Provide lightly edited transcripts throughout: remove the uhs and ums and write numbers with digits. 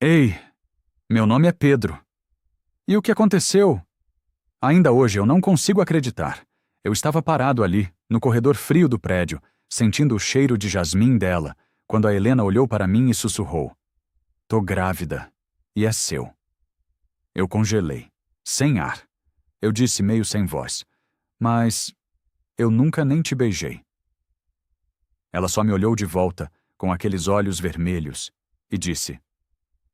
Ei, meu nome é Pedro. E o que aconteceu? Ainda hoje eu não consigo acreditar. Eu estava parado ali, no corredor frio do prédio, sentindo o cheiro de jasmim dela, quando a Helena olhou para mim e sussurrou: Tô grávida. E é seu. Eu congelei, sem ar. Eu disse meio sem voz: Mas eu nunca nem te beijei. Ela só me olhou de volta, com aqueles olhos vermelhos, e disse: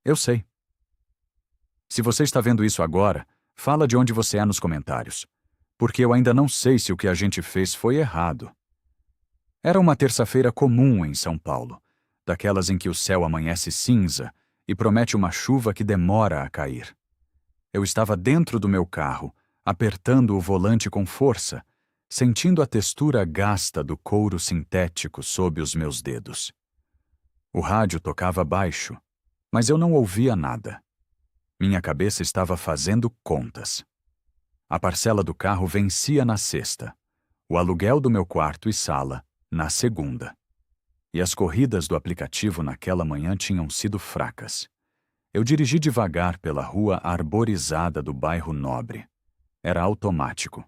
Eu sei. Se você está vendo isso agora, fala de onde você é nos comentários. Porque eu ainda não sei se o que a gente fez foi errado. Era uma terça-feira comum em São Paulo, daquelas em que o céu amanhece cinza e promete uma chuva que demora a cair. Eu estava dentro do meu carro, apertando o volante com força, sentindo a textura gasta do couro sintético sob os meus dedos. O rádio tocava baixo, mas eu não ouvia nada. Minha cabeça estava fazendo contas. A parcela do carro vencia na sexta, o aluguel do meu quarto e sala na segunda. E as corridas do aplicativo naquela manhã tinham sido fracas. Eu dirigi devagar pela rua arborizada do bairro Nobre. Era automático.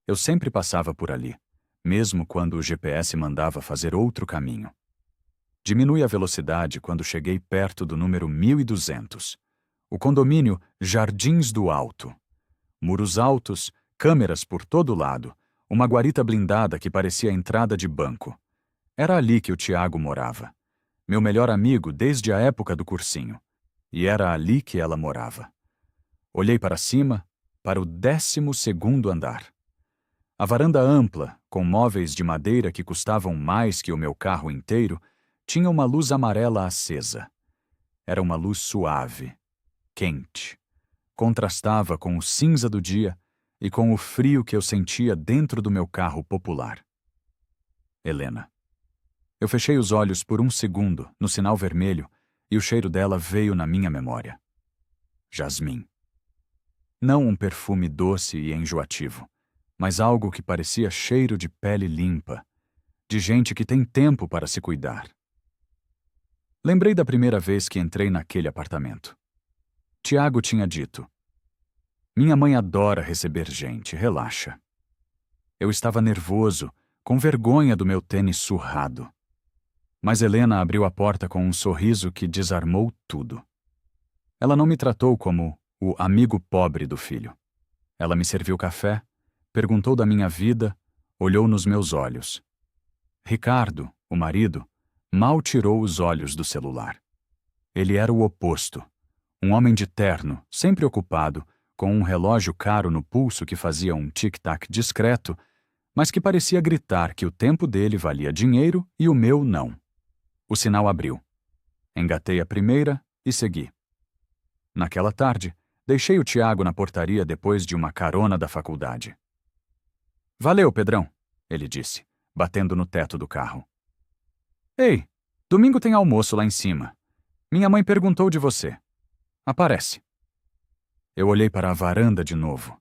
Eu sempre passava por ali, mesmo quando o GPS mandava fazer outro caminho. Diminui a velocidade quando cheguei perto do número 1200. O condomínio Jardins do Alto. Muros altos, câmeras por todo lado, uma guarita blindada que parecia entrada de banco. Era ali que o Tiago morava. Meu melhor amigo desde a época do cursinho. E era ali que ela morava. Olhei para cima, para o 12º andar. A varanda ampla, com móveis de madeira que custavam mais que o meu carro inteiro, tinha uma luz amarela acesa. Era uma luz suave, quente. Contrastava com o cinza do dia e com o frio que eu sentia dentro do meu carro popular. Helena. Eu fechei os olhos por um segundo, no sinal vermelho, e o cheiro dela veio na minha memória. Jasmim. Não um perfume doce e enjoativo, mas algo que parecia cheiro de pele limpa, de gente que tem tempo para se cuidar. Lembrei da primeira vez que entrei naquele apartamento. Tiago tinha dito: Minha mãe adora receber gente, relaxa. Eu estava nervoso, com vergonha do meu tênis surrado. Mas Helena abriu a porta com um sorriso que desarmou tudo. Ela não me tratou como o amigo pobre do filho. Ela me serviu café, perguntou da minha vida, olhou nos meus olhos. Ricardo, o marido, mal tirou os olhos do celular. Ele era o oposto. Um homem de terno, sempre ocupado, com um relógio caro no pulso que fazia um tic-tac discreto, mas que parecia gritar que o tempo dele valia dinheiro e o meu não. O sinal abriu. Engatei a primeira e segui. Naquela tarde, deixei o Tiago na portaria depois de uma carona da faculdade. Valeu, Pedrão, ele disse, batendo no teto do carro. Ei, domingo tem almoço lá em cima. Minha mãe perguntou de você. Aparece. Eu olhei para a varanda de novo.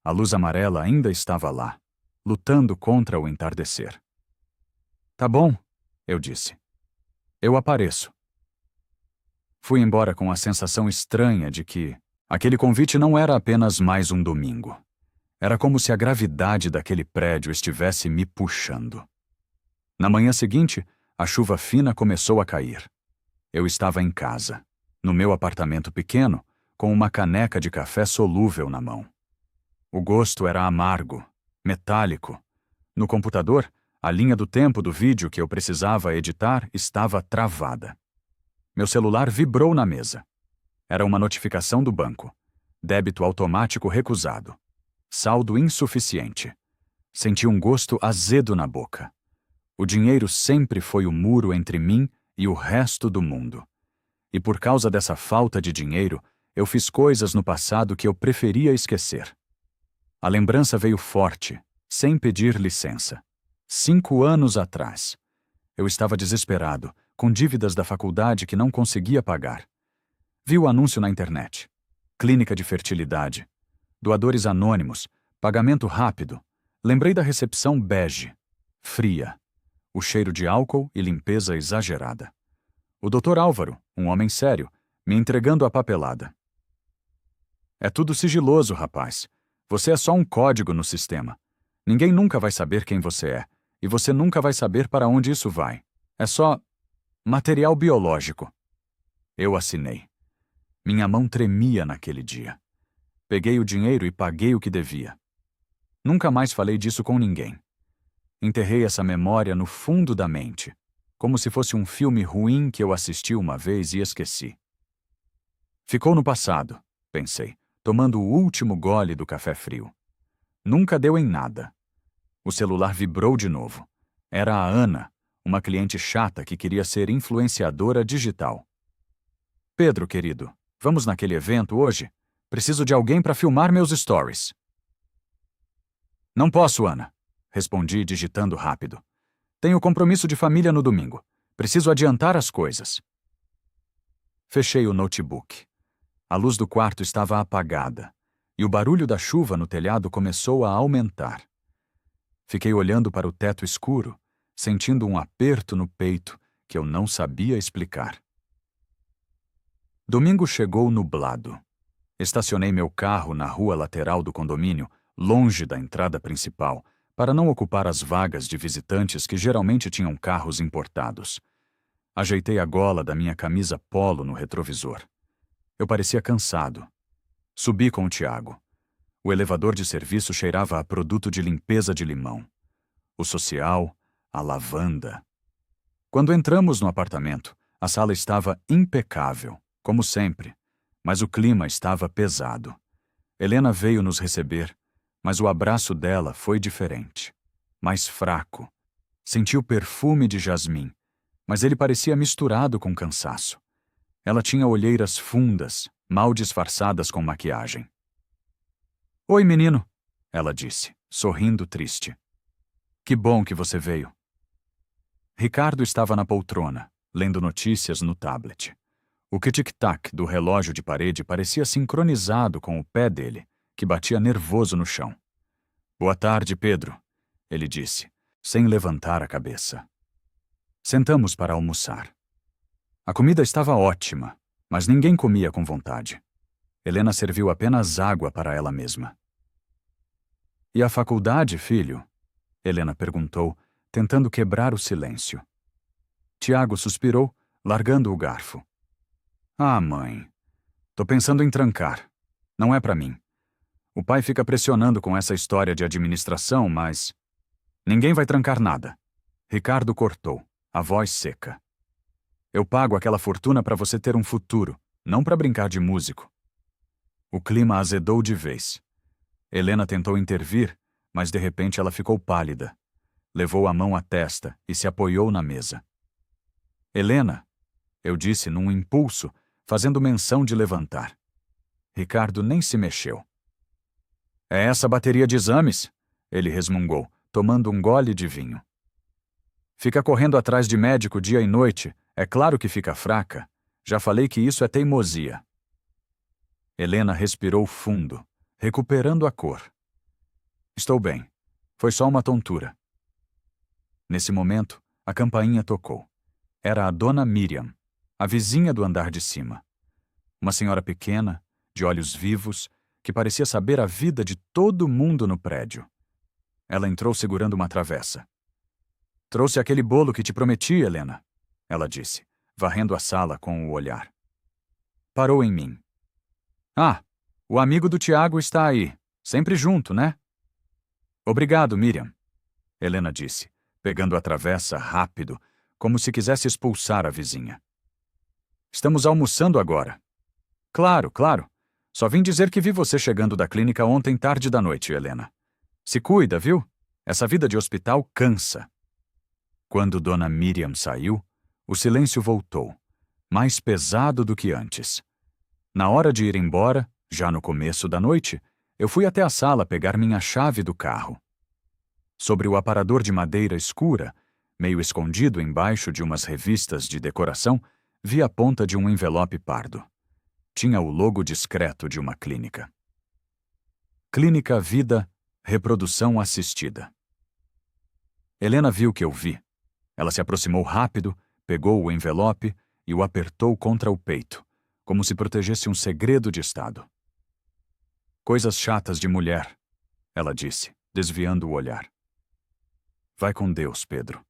A luz amarela ainda estava lá, lutando contra o entardecer. Tá bom, eu disse. Eu apareço. Fui embora com a sensação estranha de que aquele convite não era apenas mais um domingo. Era como se a gravidade daquele prédio estivesse me puxando. Na manhã seguinte, a chuva fina começou a cair. Eu estava em casa, no meu apartamento pequeno, com uma caneca de café solúvel na mão. O gosto era amargo, metálico. No computador, a linha do tempo do vídeo que eu precisava editar estava travada. Meu celular vibrou na mesa. Era uma notificação do banco. Débito automático recusado. Saldo insuficiente. Senti um gosto azedo na boca. O dinheiro sempre foi o muro entre mim e o resto do mundo. E por causa dessa falta de dinheiro, eu fiz coisas no passado que eu preferia esquecer. A lembrança veio forte, sem pedir licença. 5 anos atrás. Eu estava desesperado, com dívidas da faculdade que não conseguia pagar. Vi o anúncio na internet. Clínica de fertilidade. Doadores anônimos. Pagamento rápido. Lembrei da recepção bege. Fria. O cheiro de álcool e limpeza exagerada. O Dr. Álvaro, um homem sério, me entregando a papelada. É tudo sigiloso, rapaz. Você é só um código no sistema. Ninguém nunca vai saber quem você é, e você nunca vai saber para onde isso vai. É só material biológico. Eu assinei. Minha mão tremia naquele dia. Peguei o dinheiro e paguei o que devia. Nunca mais falei disso com ninguém. Enterrei essa memória no fundo da mente, como se fosse um filme ruim que eu assisti uma vez e esqueci. Ficou no passado, pensei, tomando o último gole do café frio. Nunca deu em nada. O celular vibrou de novo. Era a Ana, uma cliente chata que queria ser influenciadora digital. Pedro, querido, vamos naquele evento hoje? Preciso de alguém para filmar meus stories. Não posso, Ana, respondi digitando rápido. Tenho compromisso de família no domingo. Preciso adiantar as coisas. Fechei o notebook. A luz do quarto estava apagada, e o barulho da chuva no telhado começou a aumentar. Fiquei olhando para o teto escuro, sentindo um aperto no peito que eu não sabia explicar. Domingo chegou nublado. Estacionei meu carro na rua lateral do condomínio, longe da entrada principal, para não ocupar as vagas de visitantes que geralmente tinham carros importados. Ajeitei a gola da minha camisa polo no retrovisor. Eu parecia cansado. Subi com o Tiago. O elevador de serviço cheirava a produto de limpeza de limão. O social, a lavanda. Quando entramos no apartamento, a sala estava impecável, como sempre, mas o clima estava pesado. Helena veio nos receber, mas o abraço dela foi diferente, mais fraco. Senti o perfume de jasmim, mas ele parecia misturado com cansaço. Ela tinha olheiras fundas, mal disfarçadas com maquiagem. Oi, menino, ela disse, sorrindo triste. Que bom que você veio. Ricardo estava na poltrona, lendo notícias no tablet. O tic-tac do relógio de parede parecia sincronizado com o pé dele, que batia nervoso no chão. Boa tarde, Pedro, ele disse, sem levantar a cabeça. Sentamos para almoçar. A comida estava ótima, mas ninguém comia com vontade. Helena serviu apenas água para ela mesma. E a faculdade, filho? Helena perguntou, tentando quebrar o silêncio. Tiago suspirou, largando o garfo. Ah, mãe. Tô pensando em trancar. Não é para mim. O pai fica pressionando com essa história de administração, mas... Ninguém vai trancar nada. Ricardo cortou, a voz seca. Eu pago aquela fortuna para você ter um futuro, não para brincar de músico. O clima azedou de vez. Helena tentou intervir, mas de repente ela ficou pálida. Levou a mão à testa e se apoiou na mesa. Helena, eu disse num impulso, fazendo menção de levantar. Ricardo nem se mexeu. É essa bateria de exames? Ele resmungou, tomando um gole de vinho. Fica correndo atrás de médico dia e noite, é claro que fica fraca. Já falei que isso é teimosia. Helena respirou fundo, recuperando a cor. Estou bem. Foi só uma tontura. Nesse momento, a campainha tocou. Era a dona Miriam, a vizinha do andar de cima. Uma senhora pequena, de olhos vivos, que parecia saber a vida de todo mundo no prédio. Ela entrou segurando uma travessa. Trouxe aquele bolo que te prometi, Helena, ela disse, varrendo a sala com o olhar. Parou em mim. Ah, o amigo do Tiago está aí, sempre junto, né? Obrigado, Miriam, Helena disse, pegando a travessa rápido, como se quisesse expulsar a vizinha. Estamos almoçando agora. Claro, claro. Só vim dizer que vi você chegando da clínica ontem tarde da noite, Helena. Se cuida, viu? Essa vida de hospital cansa. Quando Dona Miriam saiu, o silêncio voltou, mais pesado do que antes. Na hora de ir embora, já no começo da noite, eu fui até a sala pegar minha chave do carro. Sobre o aparador de madeira escura, meio escondido embaixo de umas revistas de decoração, vi a ponta de um envelope pardo. Tinha o logo discreto de uma clínica. Clínica Vida Reprodução Assistida. Helena viu que eu vi. Ela se aproximou rápido, pegou o envelope e o apertou contra o peito, como se protegesse um segredo de Estado. Coisas chatas de mulher, ela disse, desviando o olhar. Vai com Deus, Pedro.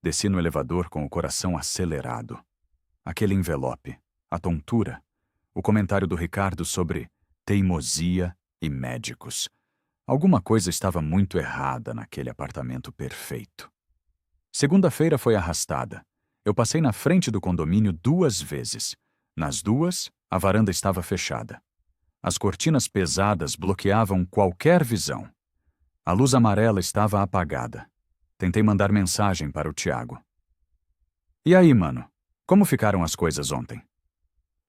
Desci no elevador com o coração acelerado. Aquele envelope, a tontura, o comentário do Ricardo sobre teimosia e médicos. Alguma coisa estava muito errada naquele apartamento perfeito. Segunda-feira foi arrastada. Eu passei na frente do condomínio 2 vezes. Nas 2, a varanda estava fechada. As cortinas pesadas bloqueavam qualquer visão. A luz amarela estava apagada. Tentei mandar mensagem para o Tiago. E aí, mano? Como ficaram as coisas ontem?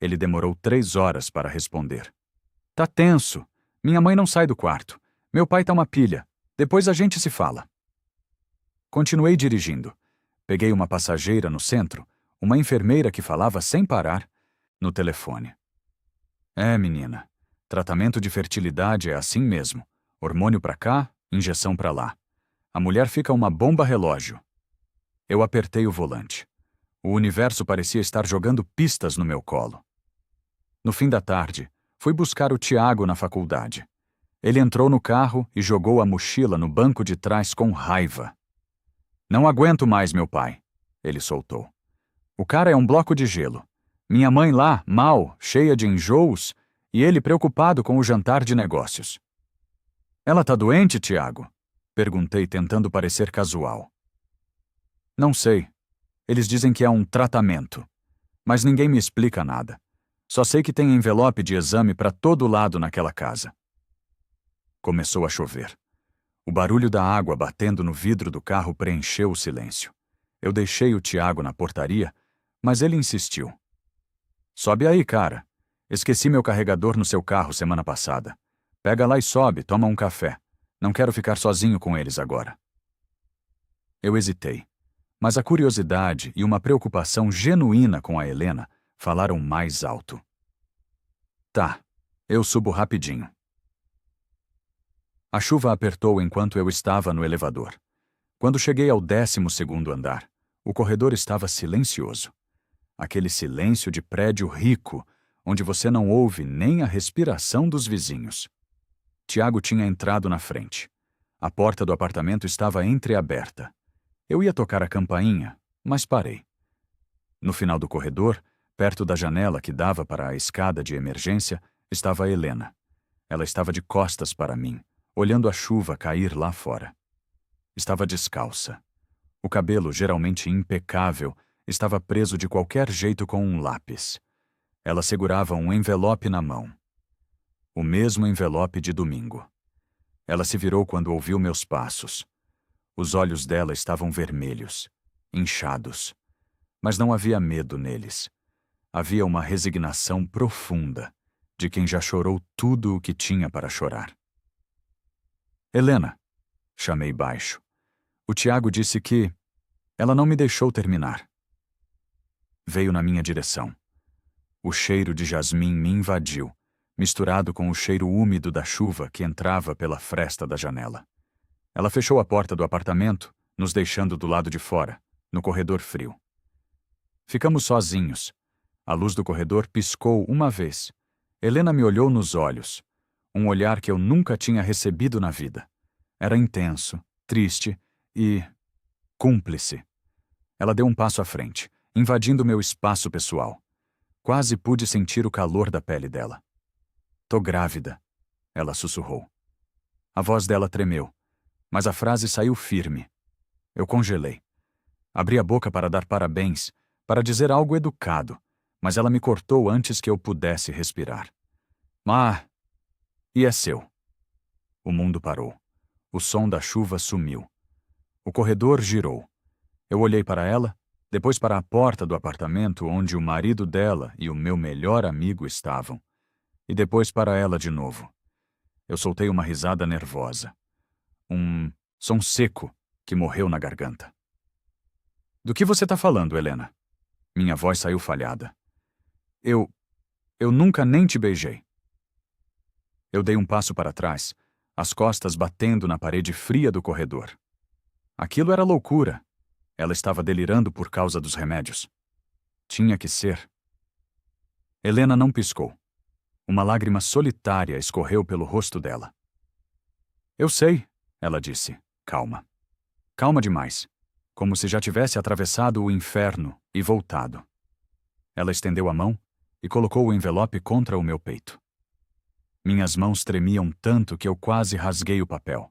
Ele demorou 3 horas para responder. Tá tenso. Minha mãe não sai do quarto. Meu pai tá uma pilha. Depois a gente se fala. Continuei dirigindo. Peguei uma passageira no centro, uma enfermeira que falava sem parar, no telefone. Menina, tratamento de fertilidade é assim mesmo. Hormônio pra cá, injeção pra lá. A mulher fica uma bomba relógio. Eu apertei o volante. O universo parecia estar jogando pistas no meu colo. No fim da tarde, fui buscar o Tiago na faculdade. Ele entrou no carro e jogou a mochila no banco de trás com raiva. Não aguento mais, meu pai, ele soltou. O cara é um bloco de gelo. Minha mãe lá, mal, cheia de enjoos, e ele preocupado com o jantar de negócios. Ela tá doente, Tiago? Perguntei, tentando parecer casual. Não sei. Eles dizem que é um tratamento. Mas ninguém me explica nada. Só sei que tem envelope de exame para todo lado naquela casa. Começou a chover. O barulho da água batendo no vidro do carro preencheu o silêncio. Eu deixei o Tiago na portaria, mas ele insistiu. Sobe aí, cara. Esqueci meu carregador no seu carro semana passada. Pega lá e sobe, toma um café. Não quero ficar sozinho com eles agora. Eu hesitei, mas a curiosidade e uma preocupação genuína com a Helena falaram mais alto. Tá, eu subo rapidinho. A chuva apertou enquanto eu estava no elevador. Quando cheguei ao 12º andar, o corredor estava silencioso. Aquele silêncio de prédio rico, onde você não ouve nem a respiração dos vizinhos. Tiago tinha entrado na frente. A porta do apartamento estava entreaberta. Eu ia tocar a campainha, mas parei. No final do corredor, perto da janela que dava para a escada de emergência, estava a Helena. Ela estava de costas para mim, olhando a chuva cair lá fora. Estava descalça. O cabelo, geralmente impecável, estava preso de qualquer jeito com um lápis. Ela segurava um envelope na mão. O mesmo envelope de domingo. Ela se virou quando ouviu meus passos. Os olhos dela estavam vermelhos, inchados. Mas não havia medo neles. Havia uma resignação profunda, de quem já chorou tudo o que tinha para chorar. Helena, chamei baixo. O Tiago disse que... Ela não me deixou terminar. Veio na minha direção. O cheiro de jasmim me invadiu, misturado com o cheiro úmido da chuva que entrava pela fresta da janela. Ela fechou a porta do apartamento, nos deixando do lado de fora, no corredor frio. Ficamos sozinhos. A luz do corredor piscou uma vez. Helena me olhou nos olhos. Um olhar que eu nunca tinha recebido na vida. Era intenso, triste e... cúmplice. Ela deu um passo à frente, invadindo meu espaço pessoal. Quase pude sentir o calor da pele dela. Tô grávida, ela sussurrou. A voz dela tremeu, mas a frase saiu firme. Eu congelei. Abri a boca para dar parabéns, para dizer algo educado, mas ela me cortou antes que eu pudesse respirar. E é seu. O mundo parou. O som da chuva sumiu. O corredor girou. Eu olhei para ela, depois para a porta do apartamento onde o marido dela e o meu melhor amigo estavam, e depois para ela de novo. Eu soltei uma risada nervosa. Um som seco que morreu na garganta. Do que você tá falando, Helena? Minha voz saiu falhada. Eu nunca nem te beijei. Eu dei um passo para trás, as costas batendo na parede fria do corredor. Aquilo era loucura. Ela estava delirando por causa dos remédios. Tinha que ser. Helena não piscou. Uma lágrima solitária escorreu pelo rosto dela. Eu sei, ela disse, calma. Calma demais, como se já tivesse atravessado o inferno e voltado. Ela estendeu a mão e colocou o envelope contra o meu peito. Minhas mãos tremiam tanto que eu quase rasguei o papel.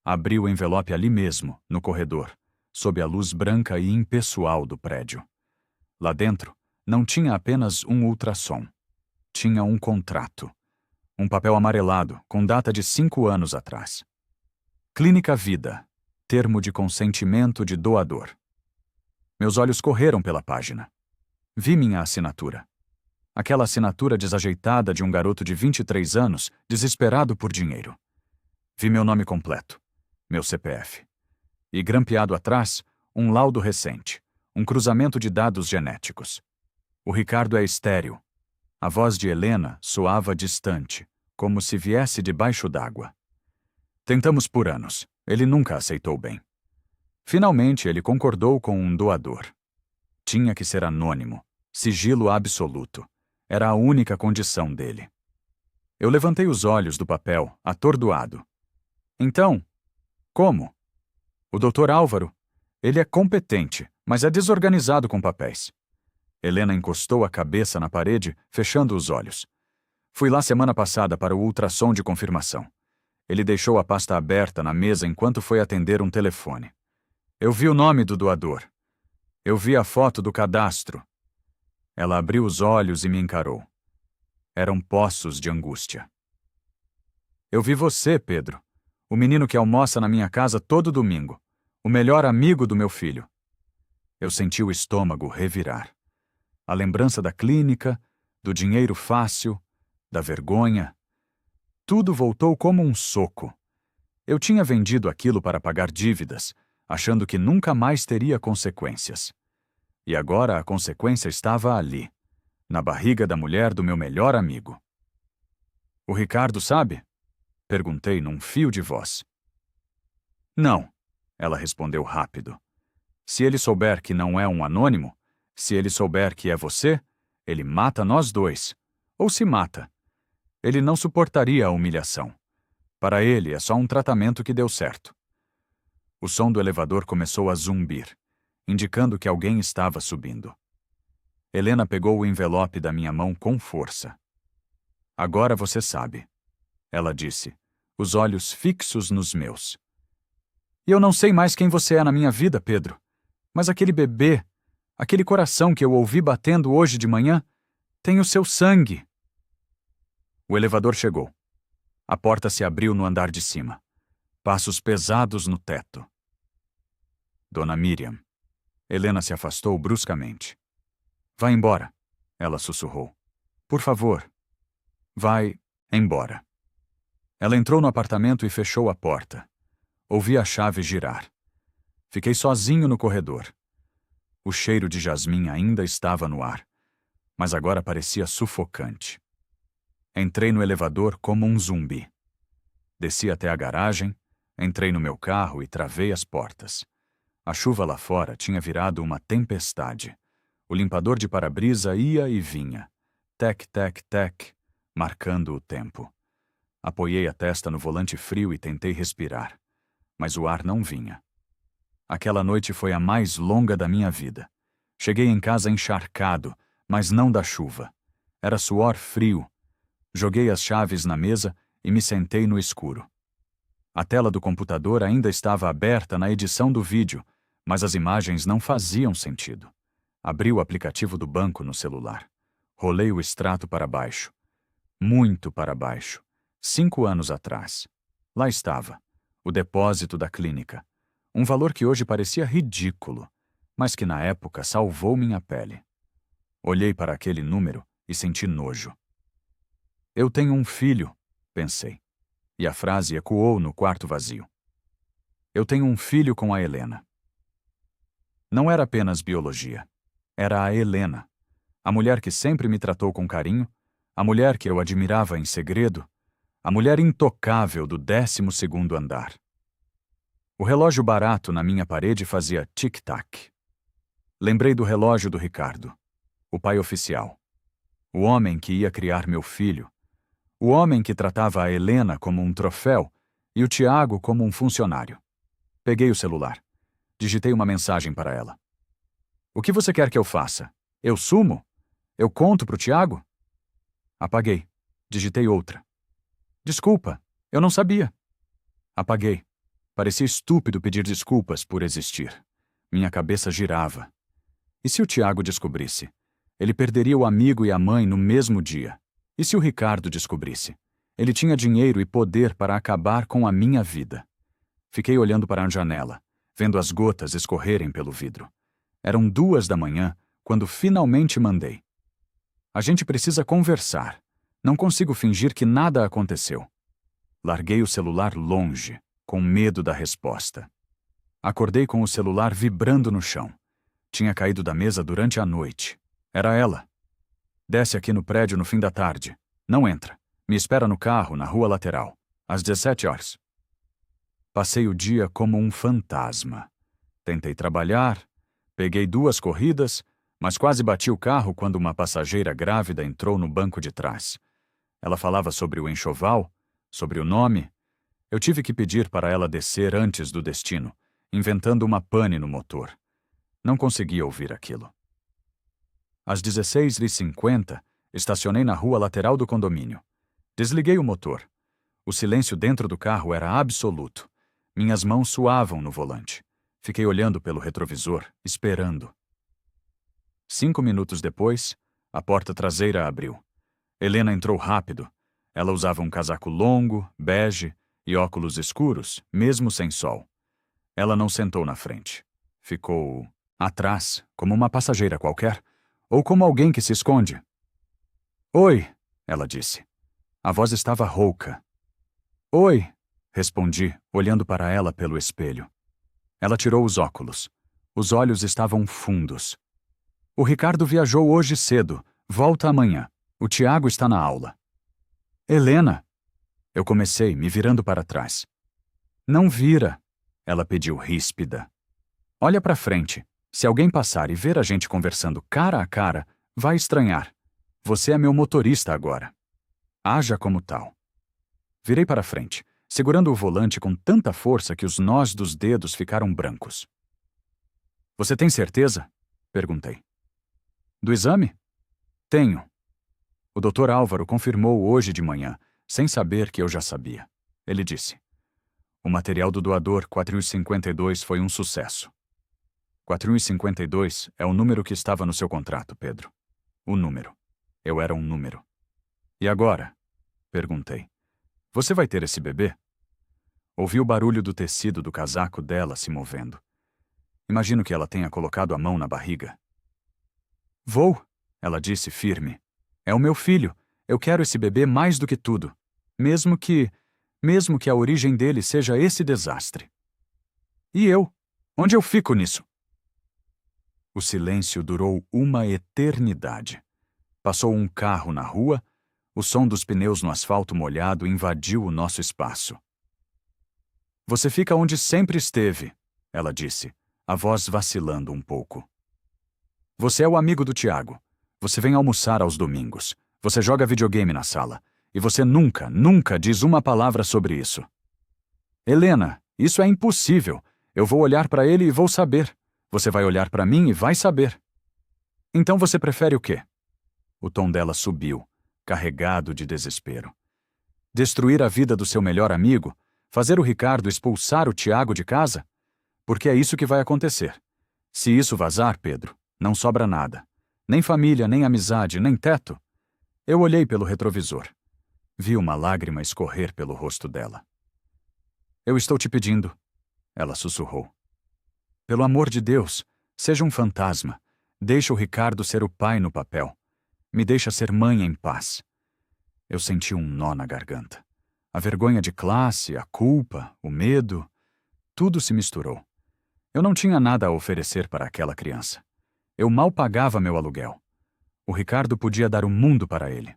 Abri o envelope ali mesmo, no corredor, sob a luz branca e impessoal do prédio. Lá dentro, não tinha apenas um ultrassom. Tinha um contrato. Um papel amarelado, com data de 5 anos atrás. Clínica Vida. Termo de consentimento de doador. Meus olhos correram pela página. Vi minha assinatura. Aquela assinatura desajeitada de um garoto de 23 anos, desesperado por dinheiro. Vi meu nome completo, meu CPF. E grampeado atrás, um laudo recente, um cruzamento de dados genéticos. O Ricardo é estéril. A voz de Helena soava distante, como se viesse debaixo d'água. Tentamos por anos. Ele nunca aceitou bem. Finalmente, ele concordou com um doador. Tinha que ser anônimo, sigilo absoluto. Era a única condição dele. Eu levantei os olhos do papel, atordoado. Então, como? O Dr. Álvaro, ele é competente, mas é desorganizado com papéis. Helena encostou a cabeça na parede, fechando os olhos. Fui lá semana passada para o ultrassom de confirmação. Ele deixou a pasta aberta na mesa enquanto foi atender um telefone. Eu vi o nome do doador. Eu vi a foto do cadastro. Ela abriu os olhos e me encarou. Eram poços de angústia. Eu vi você, Pedro, o menino que almoça na minha casa todo domingo, o melhor amigo do meu filho. Eu senti o estômago revirar. A lembrança da clínica, do dinheiro fácil, da vergonha. Tudo voltou como um soco. Eu tinha vendido aquilo para pagar dívidas, achando que nunca mais teria consequências. E agora a consequência estava ali, na barriga da mulher do meu melhor amigo. O Ricardo sabe? Perguntei num fio de voz. Não, ela respondeu rápido. Se ele souber que não é um anônimo, se ele souber que é você, ele mata nós dois. Ou se mata. Ele não suportaria a humilhação. Para ele, é só um tratamento que deu certo. O som do elevador começou a zumbir, indicando que alguém estava subindo. Helena pegou o envelope da minha mão com força. Agora você sabe, ela disse, os olhos fixos nos meus. E eu não sei mais quem você é na minha vida, Pedro, mas aquele bebê, aquele coração que eu ouvi batendo hoje de manhã, tem o seu sangue. O elevador chegou. A porta se abriu no andar de cima. Passos pesados no teto. Dona Miriam. Helena se afastou bruscamente. Vá embora, ela sussurrou. Por favor. Vai embora. Ela entrou no apartamento e fechou a porta. Ouvi a chave girar. Fiquei sozinho no corredor. O cheiro de jasmim ainda estava no ar, mas agora parecia sufocante. Entrei no elevador como um zumbi. Desci até a garagem, entrei no meu carro e travei as portas. A chuva lá fora tinha virado uma tempestade. O limpador de para-brisa ia e vinha. Tec, tec, tec, marcando o tempo. Apoiei a testa no volante frio e tentei respirar, mas o ar não vinha. Aquela noite foi a mais longa da minha vida. Cheguei em casa encharcado, mas não da chuva. Era suor frio. Joguei as chaves na mesa e me sentei no escuro. A tela do computador ainda estava aberta na edição do vídeo, mas as imagens não faziam sentido. Abri o aplicativo do banco no celular. Rolei o extrato para baixo. Muito para baixo. 5 anos atrás. Lá estava, o depósito da clínica. Um valor que hoje parecia ridículo, mas que na época salvou minha pele. Olhei para aquele número e senti nojo. Eu tenho um filho, pensei, e a frase ecoou no quarto vazio. Eu tenho um filho com a Helena. Não era apenas biologia. Era a Helena, a mulher que sempre me tratou com carinho, a mulher que eu admirava em segredo, a mulher intocável do 12º andar. O relógio barato na minha parede fazia tic-tac. Lembrei do relógio do Ricardo, o pai oficial. O homem que ia criar meu filho. O homem que tratava a Helena como um troféu e o Tiago como um funcionário. Peguei o celular. Digitei uma mensagem para ela. O que você quer que eu faça? Eu sumo? Eu conto pro Tiago? Apaguei. Digitei outra. Desculpa, eu não sabia. Apaguei. Parecia estúpido pedir desculpas por existir. Minha cabeça girava. E se o Tiago descobrisse? Ele perderia o amigo e a mãe no mesmo dia. E se o Ricardo descobrisse? Ele tinha dinheiro e poder para acabar com a minha vida. Fiquei olhando para a janela, vendo as gotas escorrerem pelo vidro. Eram 2 da manhã, quando finalmente mandei. A gente precisa conversar. Não consigo fingir que nada aconteceu. Larguei o celular longe, com medo da resposta. Acordei com o celular vibrando no chão. Tinha caído da mesa durante a noite. Era ela. Desce aqui no prédio no fim da tarde. Não entra. Me espera no carro, na rua lateral. Às 17 horas. Passei o dia como um fantasma. Tentei trabalhar, peguei 2 corridas, mas quase bati o carro quando uma passageira grávida entrou no banco de trás. Ela falava sobre o enxoval, sobre o nome. Eu tive que pedir para ela descer antes do destino, inventando uma pane no motor. Não conseguia ouvir aquilo. Às 16h50, estacionei na rua lateral do condomínio. Desliguei o motor. O silêncio dentro do carro era absoluto. Minhas mãos suavam no volante. Fiquei olhando pelo retrovisor, esperando. 5 minutos depois, a porta traseira abriu. Helena entrou rápido. Ela usava um casaco longo, bege e óculos escuros, mesmo sem sol. Ela não sentou na frente. Ficou atrás, como uma passageira qualquer, ou como alguém que se esconde. Oi, ela disse. A voz estava rouca. Oi, respondi, olhando para ela pelo espelho. Ela tirou os óculos. Os olhos estavam fundos. O Ricardo viajou hoje cedo. Volta amanhã. O Tiago está na aula. Helena! Eu comecei, me virando para trás. Não vira, ela pediu ríspida. Olha para frente. Se alguém passar e ver a gente conversando cara a cara, vai estranhar. Você é meu motorista agora. Haja como tal. Virei para frente, segurando o volante com tanta força que os nós dos dedos ficaram brancos. Você tem certeza? Perguntei. Do exame? Tenho. O Dr. Álvaro confirmou hoje de manhã, sem saber que eu já sabia. Ele disse: o material do doador 4052 foi um sucesso. 4052 é o número que estava no seu contrato, Pedro. O número. Eu era um número. E agora? Perguntei. Você vai ter esse bebê? Ouvi o barulho do tecido do casaco dela se movendo. Imagino que ela tenha colocado a mão na barriga. Vou, ela disse firme. É o meu filho. Eu quero esse bebê mais do que tudo. Mesmo que a origem dele seja esse desastre. E eu? Onde eu fico nisso? O silêncio durou uma eternidade. Passou um carro na rua, o som dos pneus no asfalto molhado invadiu o nosso espaço. Você fica onde sempre esteve, ela disse, a voz vacilando um pouco. Você é o amigo do Tiago. Você vem almoçar aos domingos. Você joga videogame na sala. E você nunca diz uma palavra sobre isso. Helena, isso é impossível. Eu vou olhar para ele e vou saber. Você vai olhar para mim e vai saber. Então você prefere o quê? O tom dela subiu, carregado de desespero. Destruir a vida do seu melhor amigo? Fazer o Ricardo expulsar o Tiago de casa? Porque é isso que vai acontecer. Se isso vazar, Pedro, não sobra nada. Nem família, nem amizade, nem teto. Eu olhei pelo retrovisor. Vi uma lágrima escorrer pelo rosto dela. Eu estou te pedindo, ela sussurrou. Pelo amor de Deus, seja um fantasma. Deixa o Ricardo ser o pai no papel. Me deixa ser mãe em paz. Eu senti um nó na garganta. A vergonha de classe, a culpa, o medo, tudo se misturou. Eu não tinha nada a oferecer para aquela criança. Eu mal pagava meu aluguel. O Ricardo podia dar o mundo para ele.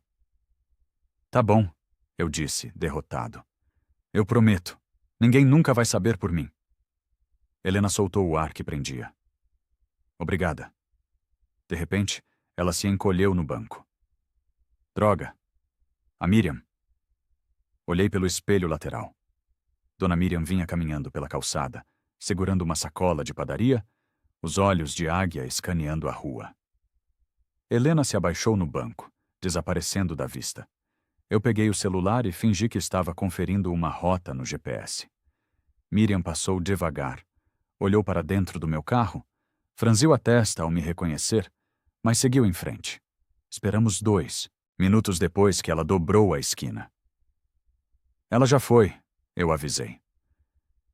Tá bom, eu disse, derrotado. Eu prometo. Ninguém nunca vai saber por mim. Helena soltou o ar que prendia. Obrigada. De repente, ela se encolheu no banco. Droga. A Miriam. Olhei pelo espelho lateral. Dona Miriam vinha caminhando pela calçada, segurando uma sacola de padaria, os olhos de águia escaneando a rua. Helena se abaixou no banco, desaparecendo da vista. Eu peguei o celular e fingi que estava conferindo uma rota no GPS. Miriam passou devagar, olhou para dentro do meu carro, franziu a testa ao me reconhecer, mas seguiu em frente. Esperamos 2 minutos depois que ela dobrou a esquina. Ela já foi, eu avisei.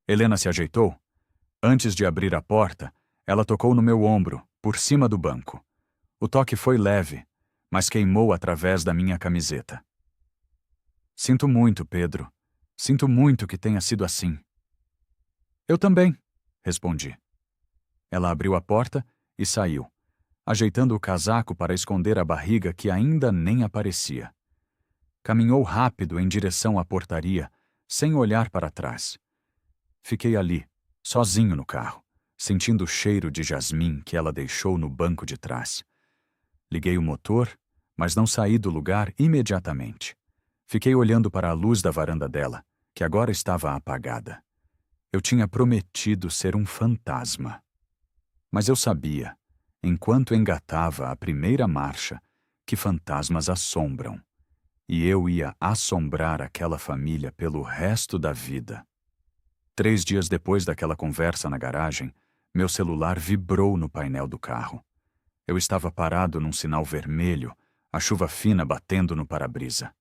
Helena se ajeitou. Antes de abrir a porta, ela tocou no meu ombro, por cima do banco. O toque foi leve, mas queimou através da minha camiseta. Sinto muito, Pedro. Sinto muito que tenha sido assim. Eu também, respondi. Ela abriu a porta e saiu, ajeitando o casaco para esconder a barriga que ainda nem aparecia. Caminhou rápido em direção à portaria, sem olhar para trás. Fiquei ali, sozinho no carro, sentindo o cheiro de jasmim que ela deixou no banco de trás. Liguei o motor, mas não saí do lugar imediatamente. Fiquei olhando para a luz da varanda dela, que agora estava apagada. Eu tinha prometido ser um fantasma. Mas eu sabia, enquanto engatava a primeira marcha, que fantasmas assombram. E eu ia assombrar aquela família pelo resto da vida. 3 dias depois daquela conversa na garagem, meu celular vibrou no painel do carro. Eu estava parado num sinal vermelho, a chuva fina batendo no para-brisa.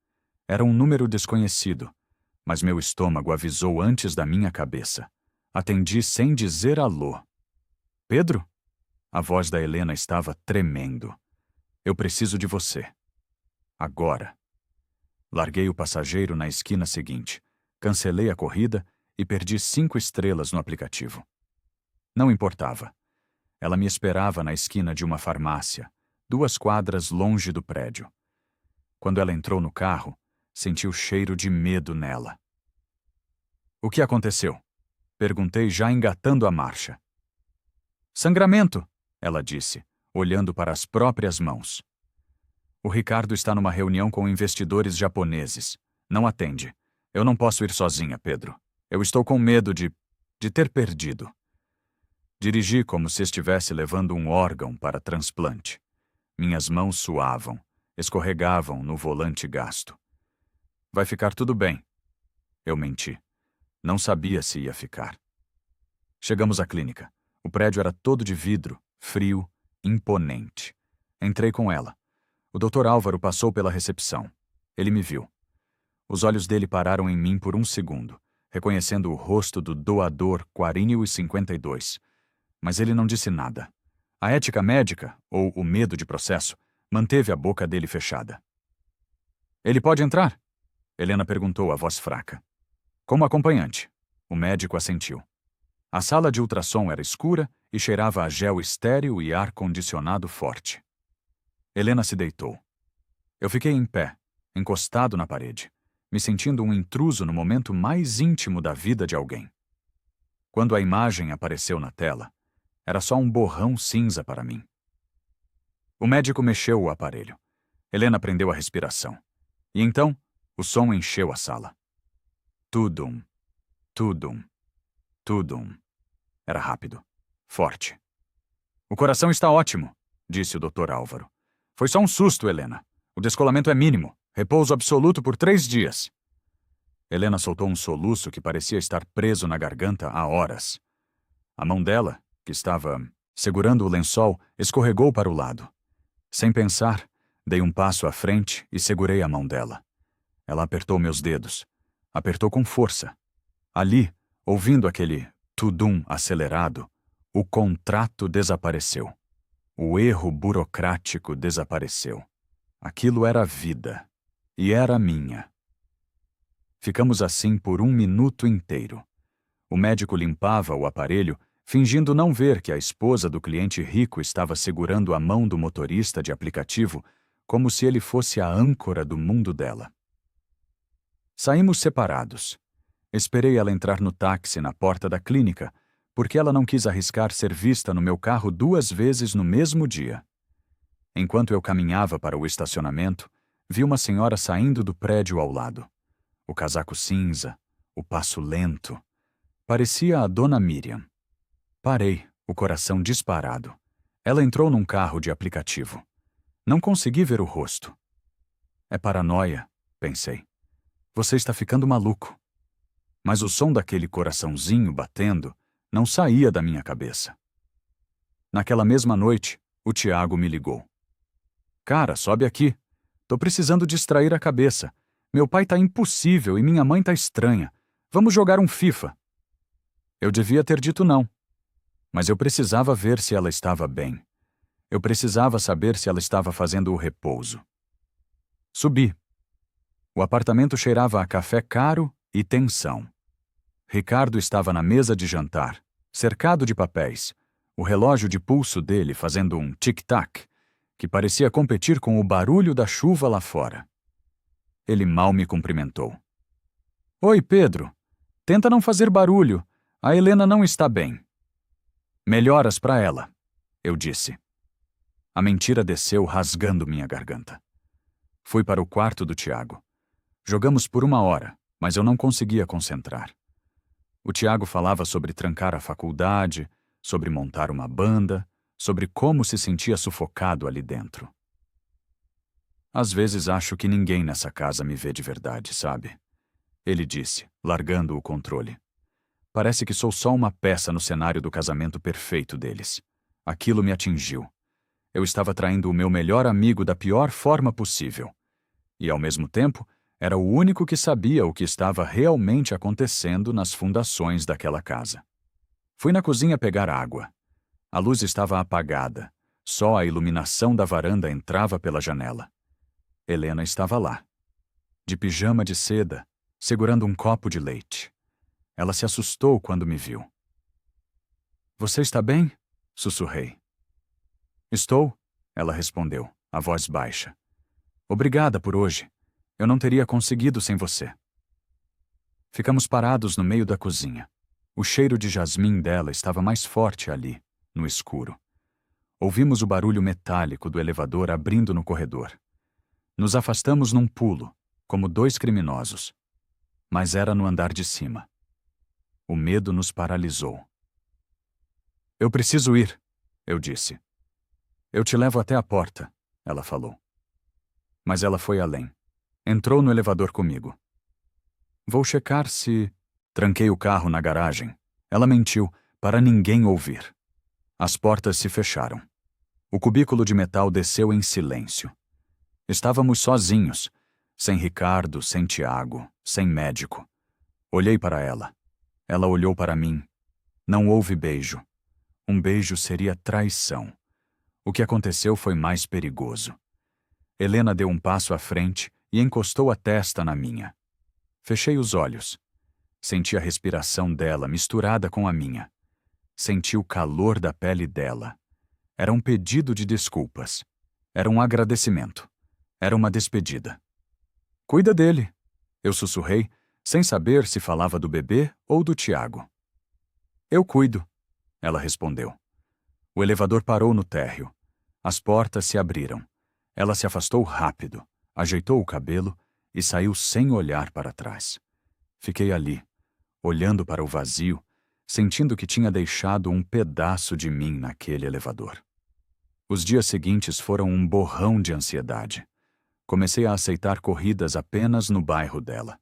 Era um número desconhecido, mas meu estômago avisou antes da minha cabeça. Atendi sem dizer alô. Pedro? A voz da Helena estava tremendo. Eu preciso de você. Agora. Larguei o passageiro na esquina seguinte, cancelei a corrida e perdi 5 estrelas no aplicativo. Não importava. Ela me esperava na esquina de uma farmácia, 2 quadras longe do prédio. Quando ela entrou no carro, senti o cheiro de medo nela. O que aconteceu? Perguntei já engatando a marcha. Sangramento, ela disse, olhando para as próprias mãos. O Ricardo está numa reunião com investidores japoneses. Não atende. Eu não posso ir sozinha, Pedro. Eu estou com medo de ter perdido. Dirigi como se estivesse levando um órgão para transplante. Minhas mãos suavam, escorregavam no volante gasto. Vai ficar tudo bem. Eu menti. Não sabia se ia ficar. Chegamos à clínica. O prédio era todo de vidro, frio, imponente. Entrei com ela. O Dr. Álvaro passou pela recepção. Ele me viu. Os olhos dele pararam em mim por um segundo, reconhecendo o rosto do doador Quarínio 52. Mas ele não disse nada. A ética médica, ou o medo de processo, manteve a boca dele fechada. Ele pode entrar? Helena perguntou, a voz fraca. Como acompanhante. O médico assentiu. A sala de ultrassom era escura e cheirava a gel estéril e ar-condicionado forte. Helena se deitou. Eu fiquei em pé, encostado na parede, me sentindo um intruso no momento mais íntimo da vida de alguém. Quando a imagem apareceu na tela, era só um borrão cinza para mim. O médico mexeu o aparelho. Helena prendeu a respiração. E então, o som encheu a sala. Tudum, tudum, tudum. Era rápido, forte. O coração está ótimo, disse o Dr. Álvaro. Foi só um susto, Helena. O descolamento é mínimo. Repouso absoluto por 3 dias. Helena soltou um soluço que parecia estar preso na garganta há horas. A mão dela, que estava segurando o lençol, escorregou para o lado. Sem pensar, dei um passo à frente e segurei a mão dela. Ela apertou meus dedos. Apertou com força. Ali, ouvindo aquele tudum acelerado, o contrato desapareceu. O erro burocrático desapareceu. Aquilo era vida. E era minha. Ficamos assim por 1 minuto inteiro. O médico limpava o aparelho, fingindo não ver que a esposa do cliente rico estava segurando a mão do motorista de aplicativo como se ele fosse a âncora do mundo dela. Saímos separados. Esperei ela entrar no táxi na porta da clínica, porque ela não quis arriscar ser vista no meu carro 2 vezes no mesmo dia. Enquanto eu caminhava para o estacionamento, Vi uma senhora saindo do prédio ao lado. O casaco cinza, o passo lento. Parecia a Dona Miriam. Parei, o coração disparado. Ela entrou num carro de aplicativo. Não consegui ver o rosto. É paranoia, pensei. Você está ficando maluco. Mas o som daquele coraçãozinho batendo não saía da minha cabeça. Naquela mesma noite, o Tiago me ligou. Cara, sobe aqui. Tô precisando distrair a cabeça. Meu pai tá impossível e minha mãe tá estranha. Vamos jogar um FIFA. Eu devia ter dito não. Mas eu precisava ver se ela estava bem. Eu precisava saber se ela estava fazendo o repouso. Subi. O apartamento cheirava a café caro e tensão. Ricardo estava na mesa de jantar, cercado de papéis, o relógio de pulso dele fazendo um tic-tac, que parecia competir com o barulho da chuva lá fora. Ele mal me cumprimentou. Oi, Pedro. Tenta não fazer barulho. A Helena não está bem. Melhoras para ela, eu disse. A mentira desceu rasgando minha garganta. Fui para o quarto do Tiago. Jogamos por 1 hora, mas eu não conseguia concentrar. O Tiago falava sobre trancar a faculdade, sobre montar uma banda, sobre como se sentia sufocado ali dentro. Às vezes acho que ninguém nessa casa me vê de verdade, sabe? Ele disse, largando o controle. Parece que sou só uma peça no cenário do casamento perfeito deles. Aquilo me atingiu. Eu estava traindo o meu melhor amigo da pior forma possível. E, ao mesmo tempo, era o único que sabia o que estava realmente acontecendo nas fundações daquela casa. Fui na cozinha pegar água. A luz estava apagada. Só a iluminação da varanda entrava pela janela. Helena estava lá, de pijama de seda, segurando um copo de leite. Ela se assustou quando me viu. Você está bem? Sussurrei. Estou, ela respondeu, a voz baixa. Obrigada por hoje. Eu não teria conseguido sem você. Ficamos parados no meio da cozinha. O cheiro de jasmim dela estava mais forte ali, no escuro. Ouvimos o barulho metálico do elevador abrindo no corredor. Nos afastamos num pulo, como 2 criminosos. Mas era no andar de cima. O medo nos paralisou. Eu preciso ir, eu disse. Eu te levo até a porta, ela falou. Mas ela foi além. Entrou no elevador comigo. Vou checar se... Tranquei o carro na garagem. Ela mentiu, para ninguém ouvir. As portas se fecharam. O cubículo de metal desceu em silêncio. Estávamos sozinhos, sem Ricardo, sem Tiago, sem médico. Olhei para ela. Ela olhou para mim. Não houve beijo. Um beijo seria traição. O que aconteceu foi mais perigoso. Helena deu um passo à frente e encostou a testa na minha. Fechei os olhos. Senti a respiração dela misturada com a minha. Senti o calor da pele dela. Era um pedido de desculpas. Era um agradecimento. Era uma despedida. Cuida dele, eu sussurrei, sem saber se falava do bebê ou do Tiago. Eu cuido, ela respondeu. O elevador parou no térreo. As portas se abriram. Ela se afastou rápido, ajeitou o cabelo e saiu sem olhar para trás. Fiquei ali, olhando para o vazio, sentindo que tinha deixado um pedaço de mim naquele elevador. Os dias seguintes foram um borrão de ansiedade. Comecei a aceitar corridas apenas no bairro dela.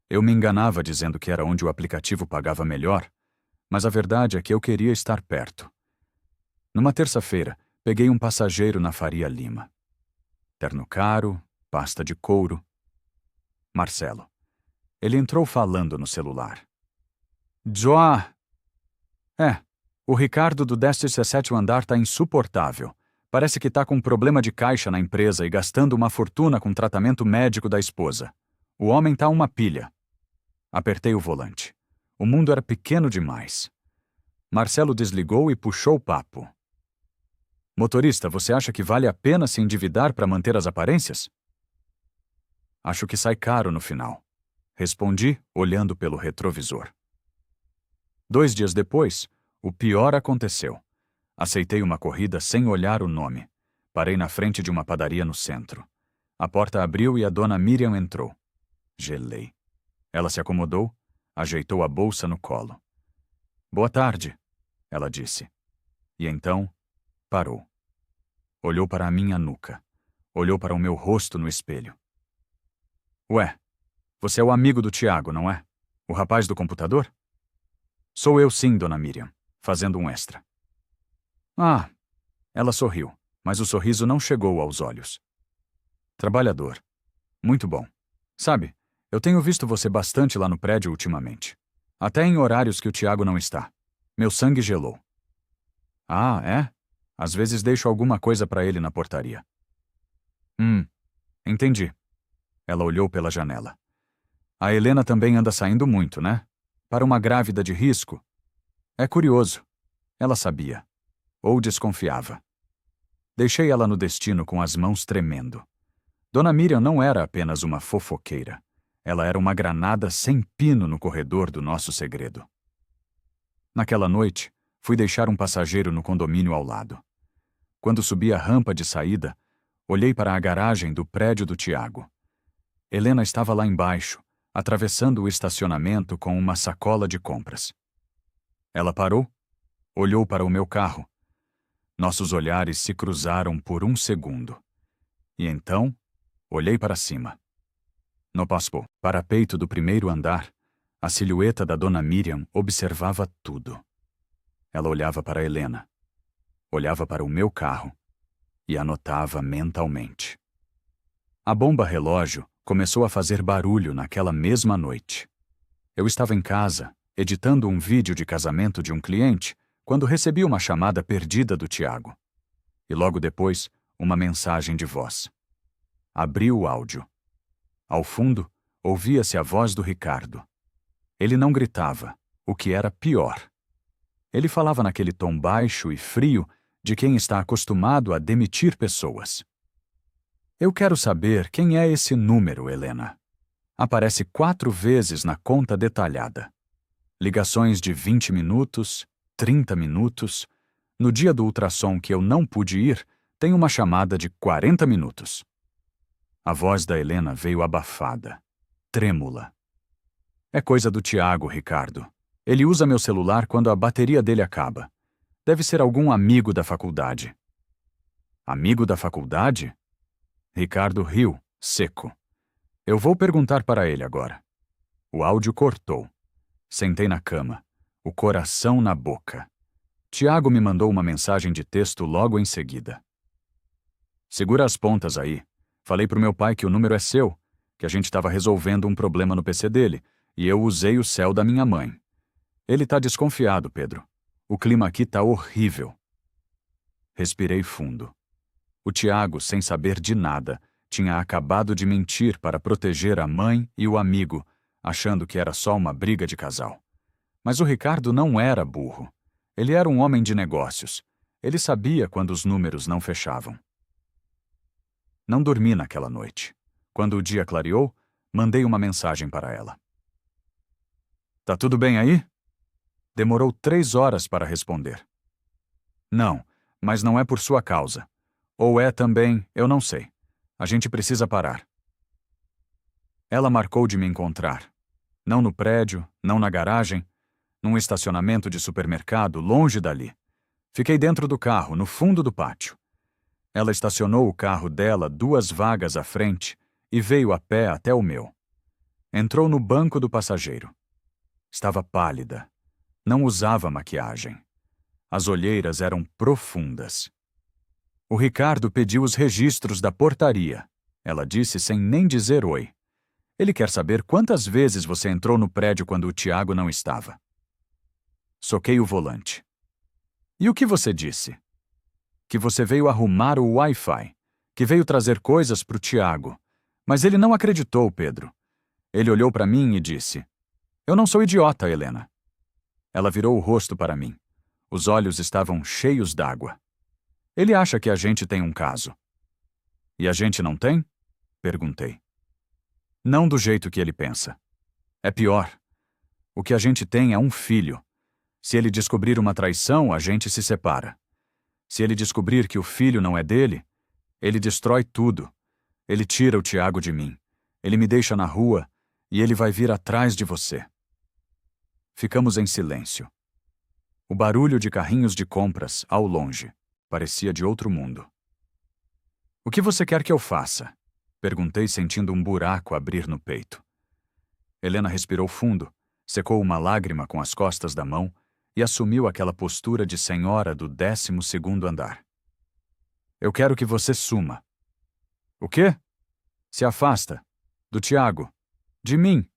Eu me enganava dizendo que era onde o aplicativo pagava melhor, mas a verdade é que eu queria estar perto. Numa terça-feira, peguei um passageiro na Faria Lima. Terno caro, pasta de couro. Marcelo. Ele entrou falando no celular. Joá! O Ricardo do 17º andar tá insuportável. Parece que tá com um problema de caixa na empresa e gastando uma fortuna com tratamento médico da esposa. O homem tá uma pilha. Apertei o volante. O mundo era pequeno demais. Marcelo desligou e puxou o papo. Motorista, você acha que vale a pena se endividar para manter as aparências? Acho que sai caro no final. Respondi, olhando pelo retrovisor. 2 dias depois, o pior aconteceu. Aceitei uma corrida sem olhar o nome. Parei na frente de uma padaria no centro. A porta abriu e a dona Miriam entrou. Gelei. Ela se acomodou, ajeitou a bolsa no colo. Boa tarde, ela disse. E então, parou. Olhou para a minha nuca. Olhou para o meu rosto no espelho. Ué, você é o amigo do Tiago, não é? O rapaz do computador? Sou eu sim, dona Miriam, fazendo um extra. Ah, ela sorriu, mas o sorriso não chegou aos olhos. Trabalhador. Muito bom. Sabe, eu tenho visto você bastante lá no prédio ultimamente. Até em horários que o Tiago não está. Meu sangue gelou. Ah, é? Às vezes deixo alguma coisa para ele na portaria. Entendi. Ela olhou pela janela. A Helena também anda saindo muito, né? Para uma grávida de risco. É curioso. Ela sabia. Ou desconfiava. Deixei ela no destino com as mãos tremendo. Dona Miriam não era apenas uma fofoqueira. Ela era uma granada sem pino no corredor do nosso segredo. Naquela noite, fui deixar um passageiro no condomínio ao lado. Quando subi a rampa de saída, olhei para a garagem do prédio do Tiago. Helena estava lá embaixo, atravessando o estacionamento com uma sacola de compras. Ela parou, olhou para o meu carro. Nossos olhares se cruzaram por um segundo. E então, olhei para cima. No parapeito do primeiro andar, a silhueta da dona Miriam observava tudo. Ela olhava para Helena, olhava para o meu carro e anotava mentalmente. A bomba relógio começou a fazer barulho naquela mesma noite. Eu estava em casa, editando um vídeo de casamento de um cliente, quando recebi uma chamada perdida do Tiago. E logo depois, uma mensagem de voz. Abri o áudio. Ao fundo, ouvia-se a voz do Ricardo. Ele não gritava, o que era pior. Ele falava naquele tom baixo e frio de quem está acostumado a demitir pessoas. Eu quero saber quem é esse número, Helena. Aparece 4 vezes na conta detalhada. Ligações de 20 minutos, 30 minutos. No dia do ultrassom que eu não pude ir, tem uma chamada de 40 minutos. A voz da Helena veio abafada, trêmula. É coisa do Tiago, Ricardo. Ele usa meu celular quando a bateria dele acaba. Deve ser algum amigo da faculdade. Amigo da faculdade? Ricardo riu, seco. Eu vou perguntar para ele agora. O áudio cortou. Sentei na cama, o coração na boca. Tiago me mandou uma mensagem de texto logo em seguida. Segura as pontas aí. Falei pro meu pai que o número é seu, que a gente estava resolvendo um problema no PC dele, e eu usei o cell da minha mãe. Ele tá desconfiado, Pedro. O clima aqui tá horrível. Respirei fundo. O Tiago, sem saber de nada, tinha acabado de mentir para proteger a mãe e o amigo, achando que era só uma briga de casal. Mas o Ricardo não era burro. Ele era um homem de negócios. Ele sabia quando os números não fechavam. Não dormi naquela noite. Quando o dia clareou, mandei uma mensagem para ela. Tá tudo bem aí? Demorou 3 horas para responder. Não, mas não é por sua causa. Ou é também, eu não sei. A gente precisa parar. Ela marcou de me encontrar. Não no prédio, não na garagem, num estacionamento de supermercado longe dali. Fiquei dentro do carro, no fundo do pátio. Ela estacionou o carro dela 2 vagas à frente e veio a pé até o meu. Entrou no banco do passageiro. Estava pálida. Não usava maquiagem. As olheiras eram profundas. O Ricardo pediu os registros da portaria. Ela disse sem nem dizer oi. Ele quer saber quantas vezes você entrou no prédio quando o Tiago não estava. Soquei o volante. E o que você disse? Que você veio arrumar o Wi-Fi, que veio trazer coisas para o Tiago. Mas ele não acreditou, Pedro. Ele olhou para mim e disse: Eu não sou idiota, Helena. Ela virou o rosto para mim. Os olhos estavam cheios d'água. Ele acha que a gente tem um caso. E a gente não tem? Perguntei. Não do jeito que ele pensa. É pior. O que a gente tem é um filho. Se ele descobrir uma traição, a gente se separa. Se ele descobrir que o filho não é dele, ele destrói tudo. Ele tira o Tiago de mim. Ele me deixa na rua e ele vai vir atrás de você. Ficamos em silêncio. O barulho de carrinhos de compras, ao longe, parecia de outro mundo. O que você quer que eu faça? Perguntei, sentindo um buraco abrir no peito. Helena respirou fundo, secou uma lágrima com as costas da mão e assumiu aquela postura de senhora do 12º andar. Eu quero que você suma. O quê? Se afasta. Do Tiago. De mim.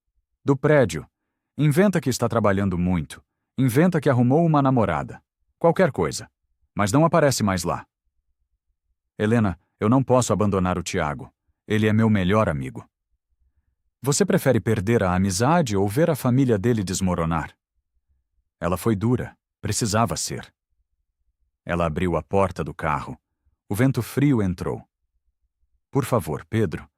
Do prédio. Inventa que está trabalhando muito. Inventa que arrumou uma namorada. Qualquer coisa. Mas não aparece mais lá. Helena, eu não posso abandonar o Tiago. Ele é meu melhor amigo. Você prefere perder a amizade ou ver a família dele desmoronar? Ela foi dura. Precisava ser. Ela abriu a porta do carro. O vento frio entrou. Por favor, Pedro,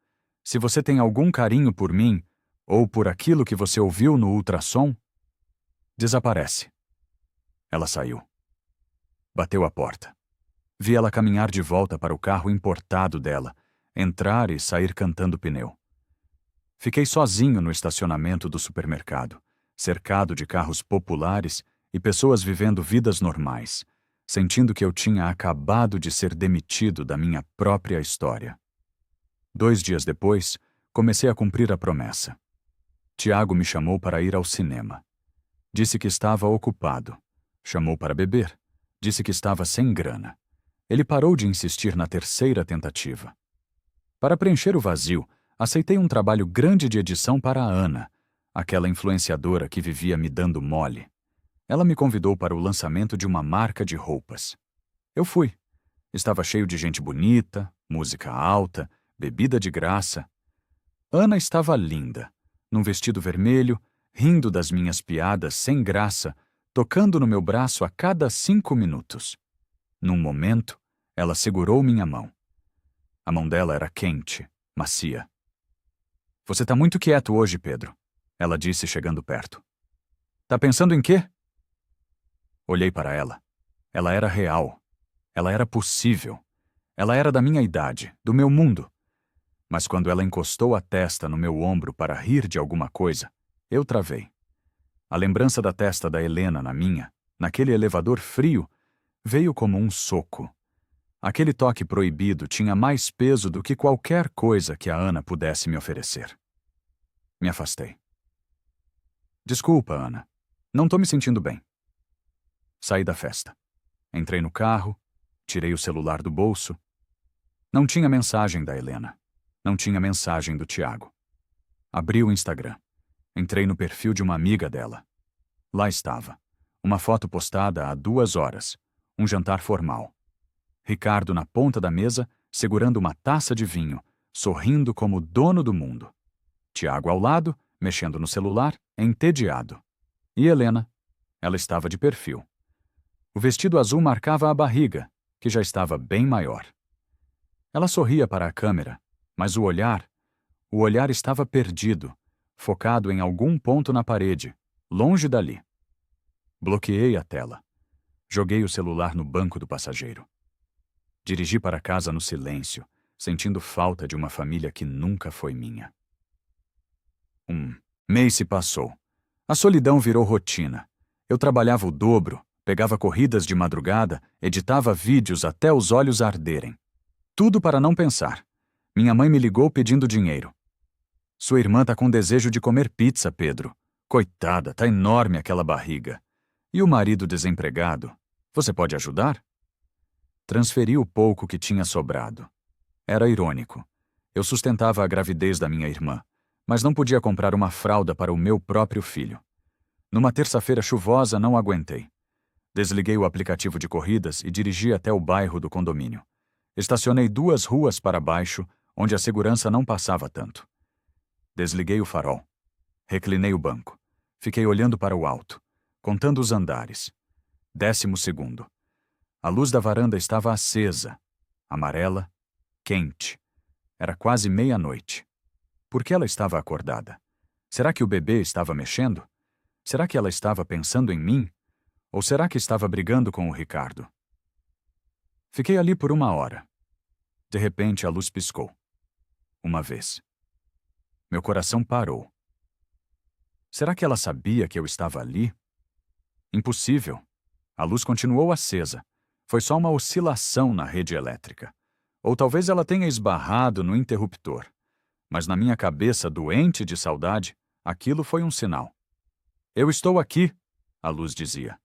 se você tem algum carinho por mim, ou por aquilo que você ouviu no ultrassom, desaparece. Ela saiu. Bateu a porta. Vi ela caminhar de volta para o carro importado dela, entrar e sair cantando pneu. Fiquei sozinho no estacionamento do supermercado, cercado de carros populares e pessoas vivendo vidas normais, sentindo que eu tinha acabado de ser demitido da minha própria história. 2 dias depois, comecei a cumprir a promessa. Tiago me chamou para ir ao cinema. Disse que estava ocupado. Chamou para beber. Disse que estava sem grana. Ele parou de insistir na 3ª tentativa. Para preencher o vazio, aceitei um trabalho grande de edição para a Ana, aquela influenciadora que vivia me dando mole. Ela me convidou para o lançamento de uma marca de roupas. Eu fui. Estava cheio de gente bonita, música alta, bebida de graça. Ana estava linda, num vestido vermelho, rindo das minhas piadas sem graça, tocando no meu braço a cada 5 minutos. Num momento, ela segurou minha mão. A mão dela era quente, macia. Você tá muito quieto hoje, Pedro, ela disse chegando perto. Tá pensando em quê? Olhei para ela. Ela era real. Ela era possível. Ela era da minha idade, do meu mundo. Mas quando ela encostou a testa no meu ombro para rir de alguma coisa, eu travei. A lembrança da testa da Helena na minha, naquele elevador frio, veio como um soco. Aquele toque proibido tinha mais peso do que qualquer coisa que a Ana pudesse me oferecer. Me afastei. Desculpa, Ana. Não tô me sentindo bem. Saí da festa. Entrei no carro, tirei o celular do bolso. Não tinha mensagem da Helena. Não tinha mensagem do Tiago. Abri o Instagram. Entrei no perfil de uma amiga dela. Lá estava. Uma foto postada há 2 horas. Um jantar formal. Ricardo na ponta da mesa, segurando uma taça de vinho, sorrindo como o dono do mundo. Tiago ao lado, mexendo no celular, entediado. E Helena? Ela estava de perfil. O vestido azul marcava a barriga, que já estava bem maior. Ela sorria para a câmera, mas o olhar estava perdido, focado em algum ponto na parede, longe dali. Bloqueei a tela. Joguei o celular no banco do passageiro. Dirigi para casa no silêncio, sentindo falta de uma família que nunca foi minha. Um mês se passou. A solidão virou rotina. Eu trabalhava o dobro, pegava corridas de madrugada, editava vídeos até os olhos arderem. Tudo para não pensar. Minha mãe me ligou pedindo dinheiro. Sua irmã tá com desejo de comer pizza, Pedro. Coitada, tá enorme aquela barriga. E o marido desempregado? Você pode ajudar? Transferi o pouco que tinha sobrado. Era irônico. Eu sustentava a gravidez da minha irmã, mas não podia comprar uma fralda para o meu próprio filho. Numa terça-feira chuvosa, não aguentei. Desliguei o aplicativo de corridas e dirigi até o bairro do condomínio. Estacionei 2 ruas para baixo, onde a segurança não passava tanto. Desliguei o farol. Reclinei o banco. Fiquei olhando para o alto, contando os andares. 12º. A luz da varanda estava acesa, amarela, quente. Era quase meia-noite. Por que ela estava acordada? Será que o bebê estava mexendo? Será que ela estava pensando em mim? Ou será que estava brigando com o Ricardo? Fiquei ali por 1 hora. De repente, a luz piscou. uma vez. Meu coração parou. Será que ela sabia que eu estava ali? Impossível. A luz continuou acesa. Foi só uma oscilação na rede elétrica. Ou talvez ela tenha esbarrado no interruptor. Mas na minha cabeça, doente de saudade, aquilo foi um sinal. Eu estou aqui, a luz dizia.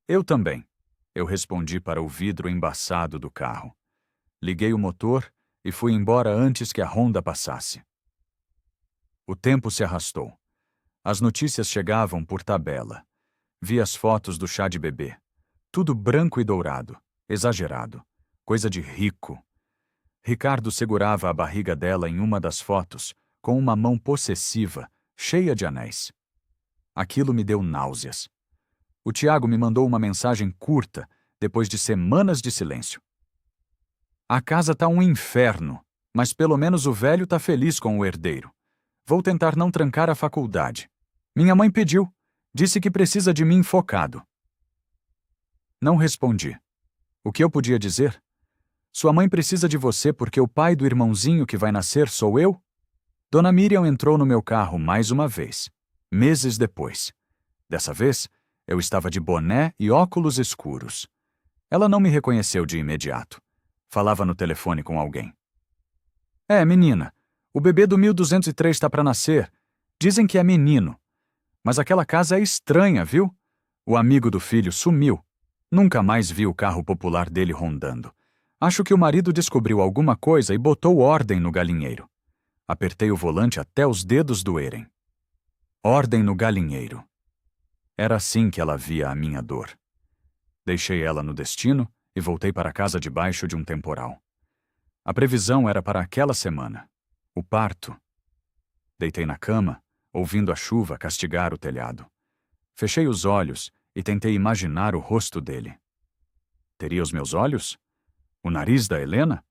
Eu também, eu respondi para o vidro embaçado do carro. Liguei o motor e fui embora antes que a Honda passasse. O tempo se arrastou. As notícias chegavam por tabela. Vi as fotos do chá de bebê. Tudo branco e dourado, exagerado, coisa de rico. Ricardo segurava a barriga dela em uma das fotos, com uma mão possessiva, cheia de anéis. Aquilo me deu náuseas. O Tiago me mandou uma mensagem curta, depois de semanas de silêncio. A casa tá um inferno, mas pelo menos o velho tá feliz com o herdeiro. Vou tentar não trancar a faculdade. Minha mãe pediu. Disse que precisa de mim focado. Não respondi. O que eu podia dizer? Sua mãe precisa de você porque o pai do irmãozinho que vai nascer sou eu? Dona Miriam entrou no meu carro mais uma vez, meses depois. Dessa vez, eu estava de boné e óculos escuros. Ela não me reconheceu de imediato. Falava no telefone com alguém. Menina, o bebê do 1203 está para nascer. Dizem que é menino. Mas aquela casa é estranha, viu? O amigo do filho sumiu. Nunca mais vi o carro popular dele rondando. Acho que o marido descobriu alguma coisa e botou ordem no galinheiro. Apertei o volante até os dedos doerem. Ordem no galinheiro. Era assim que ela via a minha dor. Deixei ela no destino e voltei para a casa debaixo de um temporal. A previsão era para aquela semana. O parto. Deitei na cama, ouvindo a chuva castigar o telhado. Fechei os olhos e tentei imaginar o rosto dele. Teria os meus olhos? O nariz da Helena?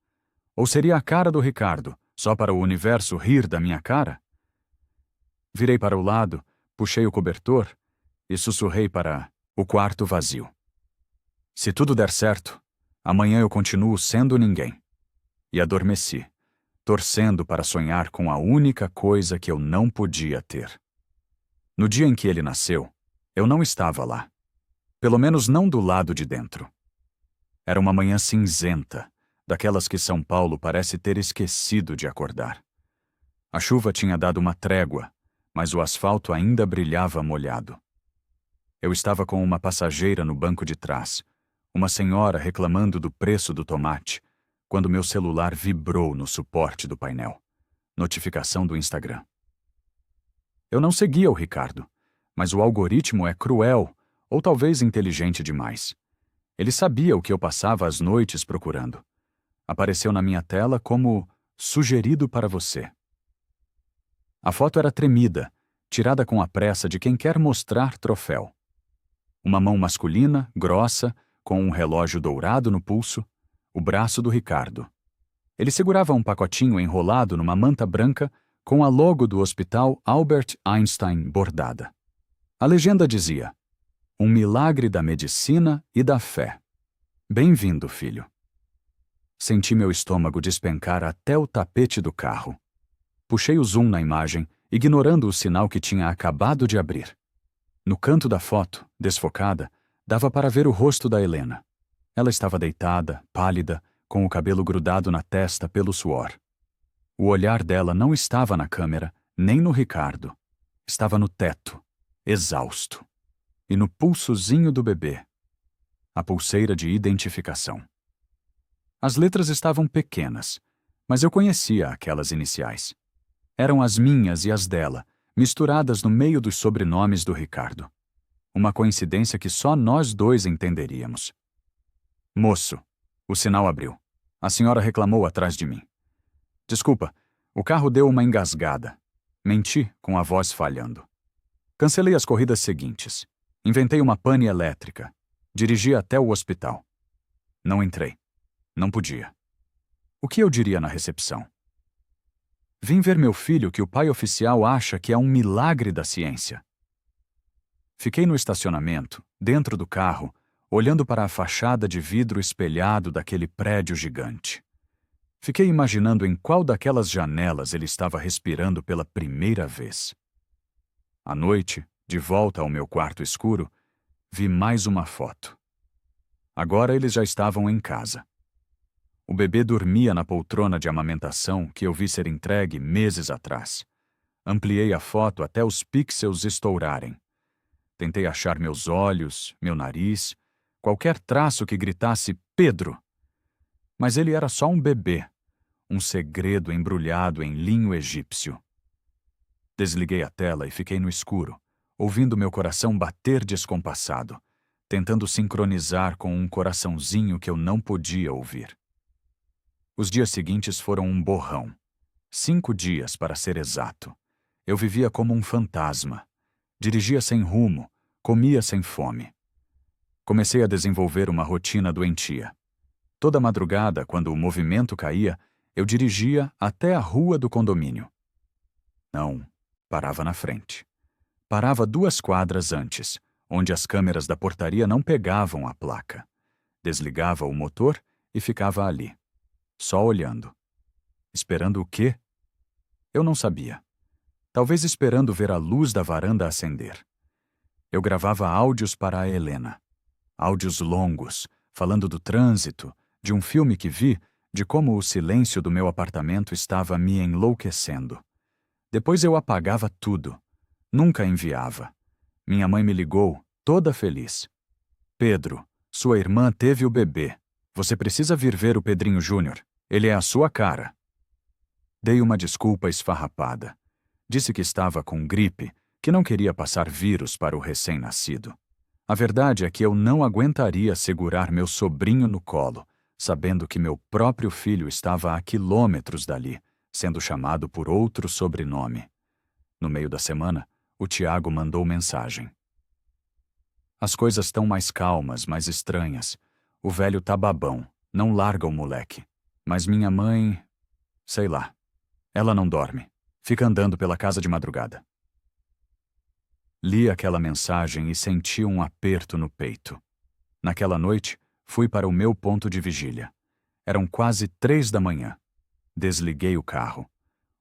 Ou seria a cara do Ricardo, só para o universo rir da minha cara? Virei para o lado, puxei o cobertor e sussurrei para o quarto vazio. Se tudo der certo, amanhã eu continuo sendo ninguém. E adormeci, torcendo para sonhar com a única coisa que eu não podia ter. No dia em que ele nasceu, eu não estava lá. Pelo menos não do lado de dentro. Era uma manhã cinzenta, daquelas que São Paulo parece ter esquecido de acordar. A chuva tinha dado uma trégua, mas o asfalto ainda brilhava molhado. Eu estava com uma passageira no banco de trás, uma senhora reclamando do preço do tomate, quando meu celular vibrou no suporte do painel. Notificação do Instagram. Eu não seguia o Ricardo, mas o algoritmo é cruel, ou talvez inteligente demais. Ele sabia o que eu passava as noites procurando. Apareceu na minha tela como sugerido para você. A foto era tremida, tirada com a pressa de quem quer mostrar troféu. Uma mão masculina, grossa, com um relógio dourado no pulso, o braço do Ricardo. Ele segurava um pacotinho enrolado numa manta branca com a logo do Hospital Albert Einstein bordada. A legenda dizia: um milagre da medicina e da fé. Bem-vindo, filho. Senti meu estômago despencar até o tapete do carro. Puxei o zoom na imagem, ignorando o sinal que tinha acabado de abrir. No canto da foto, desfocada, dava para ver o rosto da Helena. Ela estava deitada, pálida, com o cabelo grudado na testa pelo suor. O olhar dela não estava na câmera, nem no Ricardo. Estava no teto, exausto. E no pulsozinho do bebê. A pulseira de identificação. As letras estavam pequenas, mas eu conhecia aquelas iniciais. Eram as minhas e as dela, misturadas no meio dos sobrenomes do Ricardo. Uma coincidência que só nós dois entenderíamos. Moço, o sinal abriu. A senhora reclamou atrás de mim. Desculpa, o carro deu uma engasgada. Menti com a voz falhando. Cancelei as corridas seguintes. Inventei uma pane elétrica. Dirigi até o hospital. Não entrei. Não podia. O que eu diria na recepção? Vim ver meu filho que o pai oficial acha que é um milagre da ciência. Fiquei no estacionamento, dentro do carro, olhando para a fachada de vidro espelhado daquele prédio gigante. Fiquei imaginando em qual daquelas janelas ele estava respirando pela primeira vez. À noite, de volta ao meu quarto escuro, vi mais uma foto. Agora eles já estavam em casa. O bebê dormia na poltrona de amamentação que eu vi ser entregue meses atrás. Ampliei a foto até os pixels estourarem. Tentei achar meus olhos, meu nariz, qualquer traço que gritasse Pedro. Mas ele era só um bebê, um segredo embrulhado em linho egípcio. Desliguei a tela e fiquei no escuro, ouvindo meu coração bater descompassado, tentando sincronizar com um coraçãozinho que eu não podia ouvir. Os dias seguintes foram um borrão. 5 dias, para ser exato. Eu vivia como um fantasma. Dirigia sem rumo, comia sem fome. Comecei a desenvolver uma rotina doentia. Toda madrugada, quando o movimento caía, eu dirigia até a rua do condomínio. Não, parava na frente. Parava 2 quadras antes, onde as câmeras da portaria não pegavam a placa. Desligava o motor e ficava ali, só olhando. Esperando o quê? Eu não sabia. Talvez esperando ver a luz da varanda acender. Eu gravava áudios para a Helena. Áudios longos, falando do trânsito, de um filme que vi, de como o silêncio do meu apartamento estava me enlouquecendo. Depois eu apagava tudo. Nunca enviava. Minha mãe me ligou, toda feliz. Pedro, sua irmã teve o bebê. Você precisa vir ver o Pedrinho Júnior. Ele é a sua cara. Dei uma desculpa esfarrapada. Disse que estava com gripe, que não queria passar vírus para o recém-nascido. A verdade é que eu não aguentaria segurar meu sobrinho no colo, sabendo que meu próprio filho estava a quilômetros dali, sendo chamado por outro sobrenome. No meio da semana, o Tiago mandou mensagem. As coisas estão mais calmas, mais estranhas. O velho tá babão, não larga o moleque. Mas minha mãe... sei lá. Ela não dorme. Fica andando pela casa de madrugada. Li aquela mensagem e senti um aperto no peito. Naquela noite, fui para o meu ponto de vigília. Eram quase 3 da manhã. Desliguei o carro.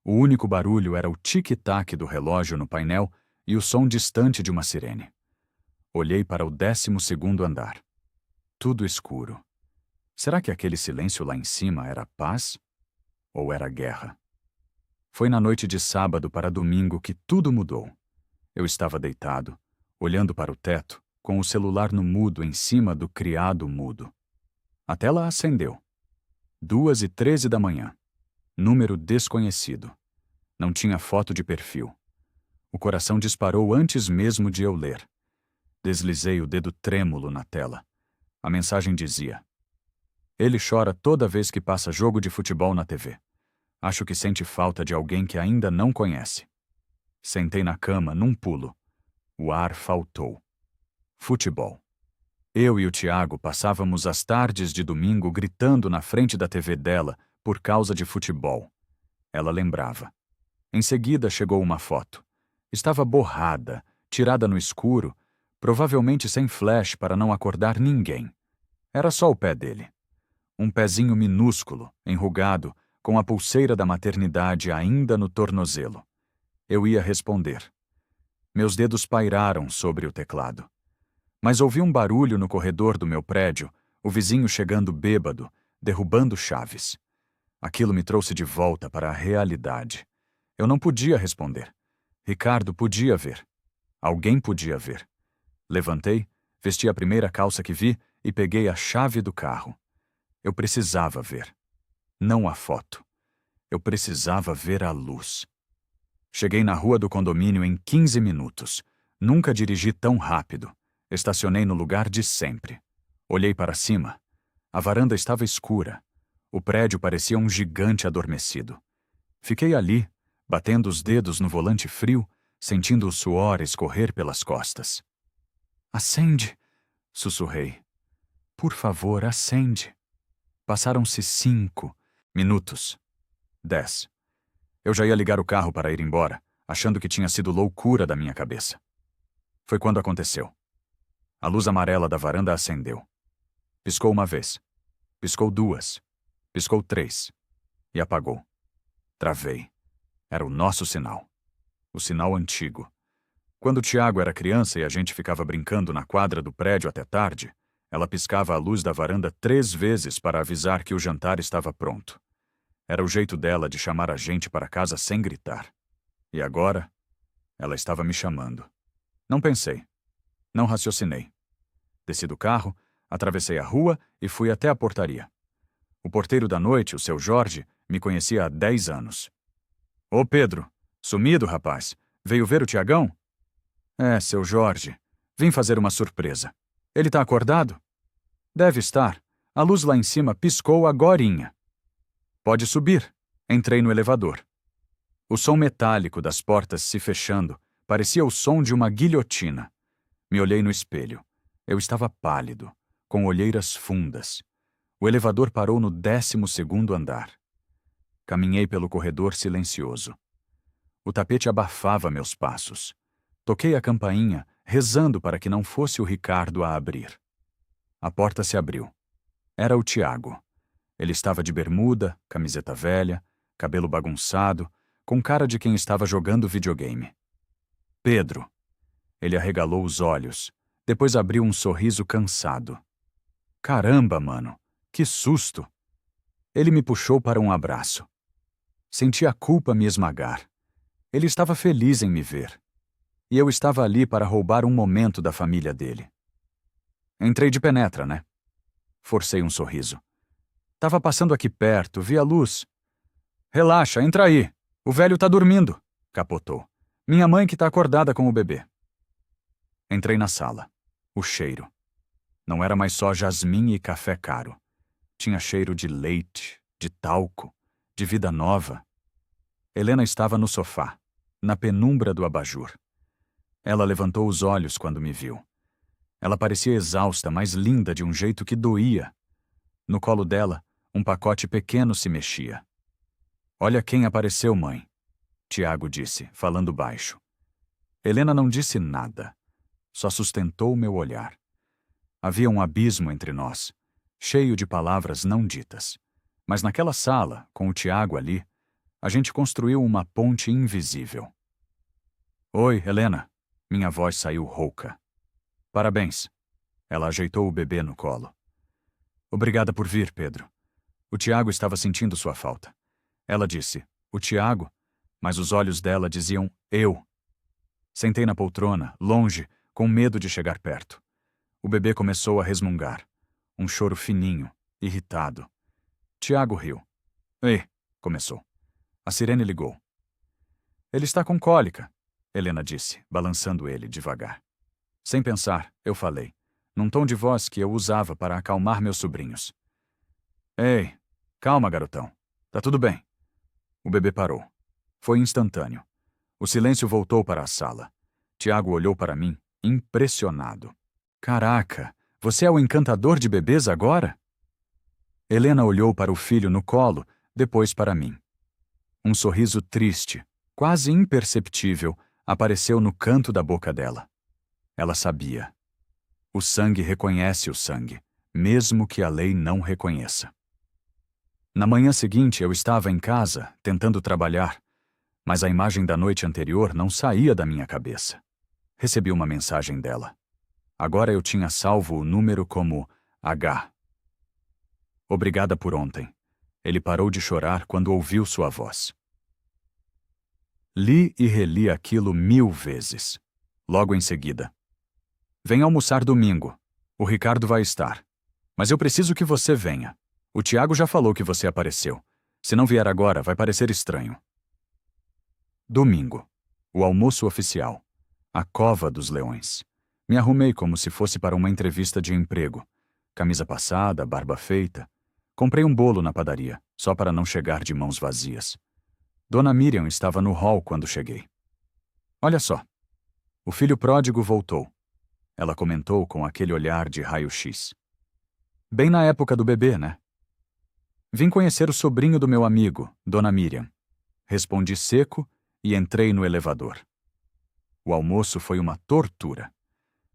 O único barulho era o tic-tac do relógio no painel e o som distante de uma sirene. Olhei para o 12º andar. Tudo escuro. Será que aquele silêncio lá em cima era paz? Ou era guerra? Foi na noite de sábado para domingo que tudo mudou. Eu estava deitado, olhando para o teto, com o celular no mudo em cima do criado mudo. A tela acendeu. 2h13 da manhã. Número desconhecido. Não tinha foto de perfil. O coração disparou antes mesmo de eu ler. Deslizei o dedo trêmulo na tela. A mensagem dizia: ele chora toda vez que passa jogo de futebol na TV. Acho que sente falta de alguém que ainda não conhece. Sentei na cama num pulo. O ar faltou. Futebol. Eu e o Tiago passávamos as tardes de domingo gritando na frente da TV dela por causa de futebol. Ela lembrava. Em seguida chegou uma foto. Estava borrada, tirada no escuro, provavelmente sem flash para não acordar ninguém. Era só o pé dele. Um pezinho minúsculo, enrugado, com a pulseira da maternidade ainda no tornozelo. Eu ia responder. Meus dedos pairaram sobre o teclado. Mas ouvi um barulho no corredor do meu prédio, o vizinho chegando bêbado, derrubando chaves. Aquilo me trouxe de volta para a realidade. Eu não podia responder. Ricardo podia ver. Alguém podia ver. Levantei, vesti a primeira calça que vi e peguei a chave do carro. Eu precisava ver. Não a foto. Eu precisava ver a luz. Cheguei na rua do condomínio em 15 minutos. Nunca dirigi tão rápido. Estacionei no lugar de sempre. Olhei para cima. A varanda estava escura. O prédio parecia um gigante adormecido. Fiquei ali, batendo os dedos no volante frio, sentindo o suor escorrer pelas costas. Acende, sussurrei. Por favor, acende. Passaram-se 5 minutos. 10. Eu já ia ligar o carro para ir embora, achando que tinha sido loucura da minha cabeça. Foi quando aconteceu. A luz amarela da varanda acendeu. Piscou uma vez. Piscou 2. Piscou 3. e apagou. Travei. Era o nosso sinal. O sinal antigo. Quando o Tiago era criança e a gente ficava brincando na quadra do prédio até tarde, ela piscava a luz da varanda 3 vezes para avisar que o jantar estava pronto. Era o jeito dela de chamar a gente para casa sem gritar. E agora, ela estava me chamando. Não pensei. Não raciocinei. Desci do carro, atravessei a rua e fui até a portaria. O porteiro da noite, o seu Jorge, me conhecia há 10 anos. Ô Pedro, sumido, rapaz. Veio ver o Tiagão? É, seu Jorge. Vim fazer uma surpresa. Ele tá acordado? Deve estar. A luz lá em cima piscou agorinha. Pode subir. Entrei no elevador. O som metálico das portas se fechando parecia o som de uma guilhotina. Me olhei no espelho. Eu estava pálido, com olheiras fundas. O elevador parou no 12º andar. Caminhei pelo corredor silencioso. O tapete abafava meus passos. Toquei a campainha, rezando para que não fosse o Ricardo a abrir. A porta se abriu. Era o Tiago. Ele estava de bermuda, camiseta velha, cabelo bagunçado, com cara de quem estava jogando videogame. Pedro. Ele arregalou os olhos, depois abriu um sorriso cansado. Caramba, mano, que susto! Ele me puxou para um abraço. Senti a culpa me esmagar. Ele estava feliz em me ver. E eu estava ali para roubar um momento da família dele. Entrei de penetra, né? Forcei um sorriso. Tava passando aqui perto, vi a luz. Relaxa, entra aí. O velho tá dormindo, capotou. Minha mãe que tá acordada com o bebê. Entrei na sala. O cheiro. Não era mais só jasmim e café caro. Tinha cheiro de leite, de talco, de vida nova. Helena estava no sofá, na penumbra do abajur. Ela levantou os olhos quando me viu. Ela parecia exausta, mas linda de um jeito que doía. No colo dela, um pacote pequeno se mexia. Olha quem apareceu, mãe, Tiago disse, falando baixo. Helena não disse nada, só sustentou meu olhar. Havia um abismo entre nós, cheio de palavras não ditas. Mas naquela sala, com o Tiago ali, a gente construiu uma ponte invisível. Oi, Helena. Minha voz saiu rouca. Parabéns. Ela ajeitou o bebê no colo. Obrigada por vir, Pedro. O Tiago estava sentindo sua falta. Ela disse, o Tiago, mas os olhos dela diziam, eu. Sentei na poltrona, longe, com medo de chegar perto. O bebê começou a resmungar. Um choro fininho, irritado. Tiago riu. Ei, começou. A sirene ligou. Ele está com cólica, Helena disse, balançando ele devagar. Sem pensar, eu falei, num tom de voz que eu usava para acalmar meus sobrinhos. Ei, calma, garotão. Tá tudo bem. O bebê parou. Foi instantâneo. O silêncio voltou para a sala. Tiago olhou para mim, impressionado. Caraca, você é o encantador de bebês agora? Helena olhou para o filho no colo, depois para mim. Um sorriso triste, quase imperceptível, apareceu no canto da boca dela. Ela sabia. O sangue reconhece o sangue, mesmo que a lei não reconheça. Na manhã seguinte, eu estava em casa, tentando trabalhar, mas a imagem da noite anterior não saía da minha cabeça. Recebi uma mensagem dela. Agora eu tinha salvo o número como H. Obrigada por ontem. Ele parou de chorar quando ouviu sua voz. Li e reli aquilo 1000 vezes. Logo em seguida. Vem almoçar domingo. O Ricardo vai estar. Mas eu preciso que você venha. O Tiago já falou que você apareceu. Se não vier agora, vai parecer estranho. Domingo. O almoço oficial. A Cova dos Leões. Me arrumei como se fosse para uma entrevista de emprego. Camisa passada, barba feita. Comprei um bolo na padaria, só para não chegar de mãos vazias. Dona Miriam estava no hall quando cheguei. Olha só. O filho pródigo voltou. Ela comentou com aquele olhar de raio-x. Bem na época do bebê, né? Vim conhecer o sobrinho do meu amigo, Dona Miriam. Respondi seco e entrei no elevador. O almoço foi uma tortura.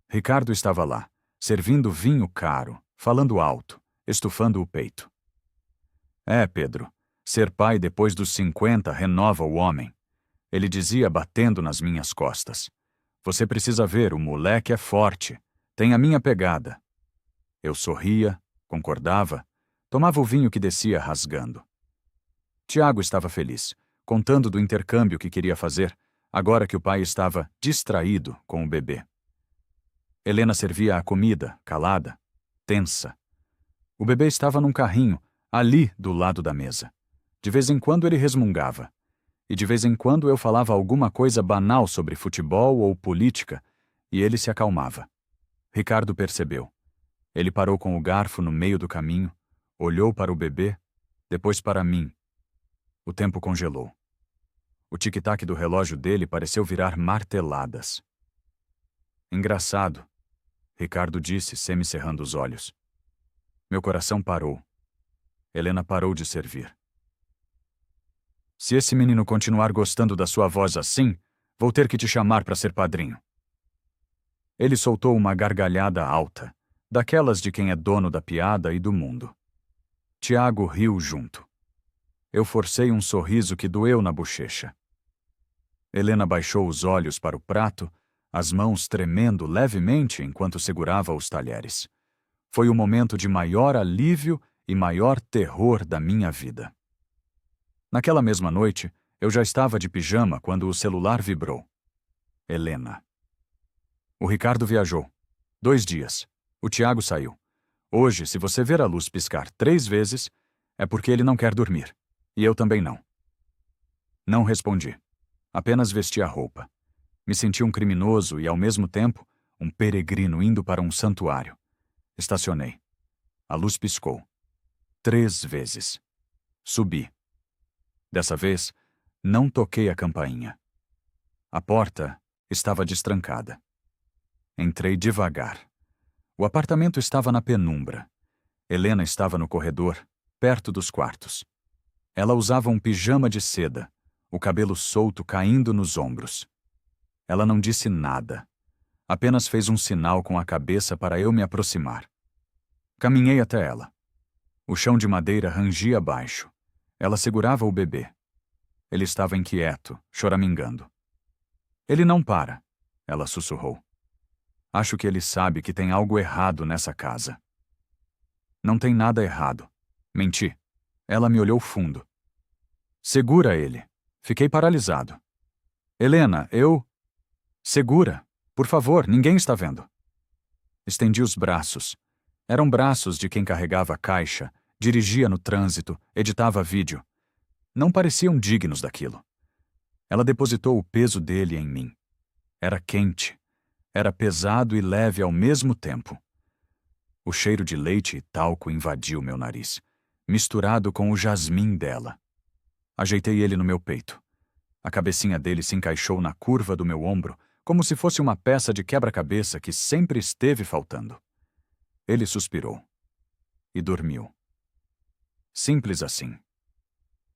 Ricardo estava lá, servindo vinho caro, falando alto, estufando o peito. É, Pedro, Ser pai depois dos 50 renova o homem. Ele dizia batendo nas minhas costas. Você precisa ver, o moleque é forte. Tem a minha pegada. Eu sorria, concordava, tomava o vinho que descia rasgando. Tiago estava feliz, contando do intercâmbio que queria fazer, agora que o pai estava distraído com o bebê. Helena servia a comida, calada, tensa. O bebê estava num carrinho, ali do lado da mesa. De vez em quando ele resmungava. E de vez em quando eu falava alguma coisa banal sobre futebol ou política, e ele se acalmava. Ricardo percebeu. Ele parou com o garfo no meio do caminho, olhou para o bebê, depois para mim. O tempo congelou. O tic-tac do relógio dele pareceu virar marteladas. Engraçado, Ricardo disse, semicerrando os olhos. Meu coração parou. Helena parou de servir. Se esse menino continuar gostando da sua voz assim, vou ter que te chamar para ser padrinho. Ele soltou uma gargalhada alta, daquelas de quem é dono da piada e do mundo. Tiago riu junto. Eu forcei um sorriso que doeu na bochecha. Helena baixou os olhos para o prato, as mãos tremendo levemente enquanto segurava os talheres. Foi o momento de maior alívio e maior terror da minha vida. Naquela mesma noite, eu já estava de pijama quando o celular vibrou. Helena. O Ricardo viajou. 2 dias. O Tiago saiu. Hoje, se você ver a luz piscar 3 vezes, é porque ele não quer dormir. E eu também não. Não respondi. Apenas vesti a roupa. Me senti um criminoso e, ao mesmo tempo, um peregrino indo para um santuário. Estacionei. A luz piscou. 3 vezes. Subi. Dessa vez, não toquei a campainha. A porta estava destrancada. Entrei devagar. O apartamento estava na penumbra. Helena estava no corredor, perto dos quartos. Ela usava um pijama de seda, o cabelo solto caindo nos ombros. Ela não disse nada. Apenas fez um sinal com a cabeça para eu me aproximar. Caminhei até ela. O chão de madeira rangia abaixo. Ela segurava o bebê. Ele estava inquieto, choramingando. Ele não para, ela sussurrou. Acho que ele sabe que tem algo errado nessa casa. Não tem nada errado. Menti. Ela me olhou fundo. Segura ele. Fiquei paralisado. Helena, eu... Segura. Por favor, ninguém está vendo. Estendi os braços. Eram braços de quem carregava a caixa, dirigia no trânsito, editava vídeo. Não pareciam dignos daquilo. Ela depositou o peso dele em mim. Era quente. Era pesado e leve ao mesmo tempo. O cheiro de leite e talco invadiu meu nariz, misturado com o jasmim dela. Ajeitei ele no meu peito. A cabecinha dele se encaixou na curva do meu ombro, como se fosse uma peça de quebra-cabeça que sempre esteve faltando. Ele suspirou. E dormiu. Simples assim.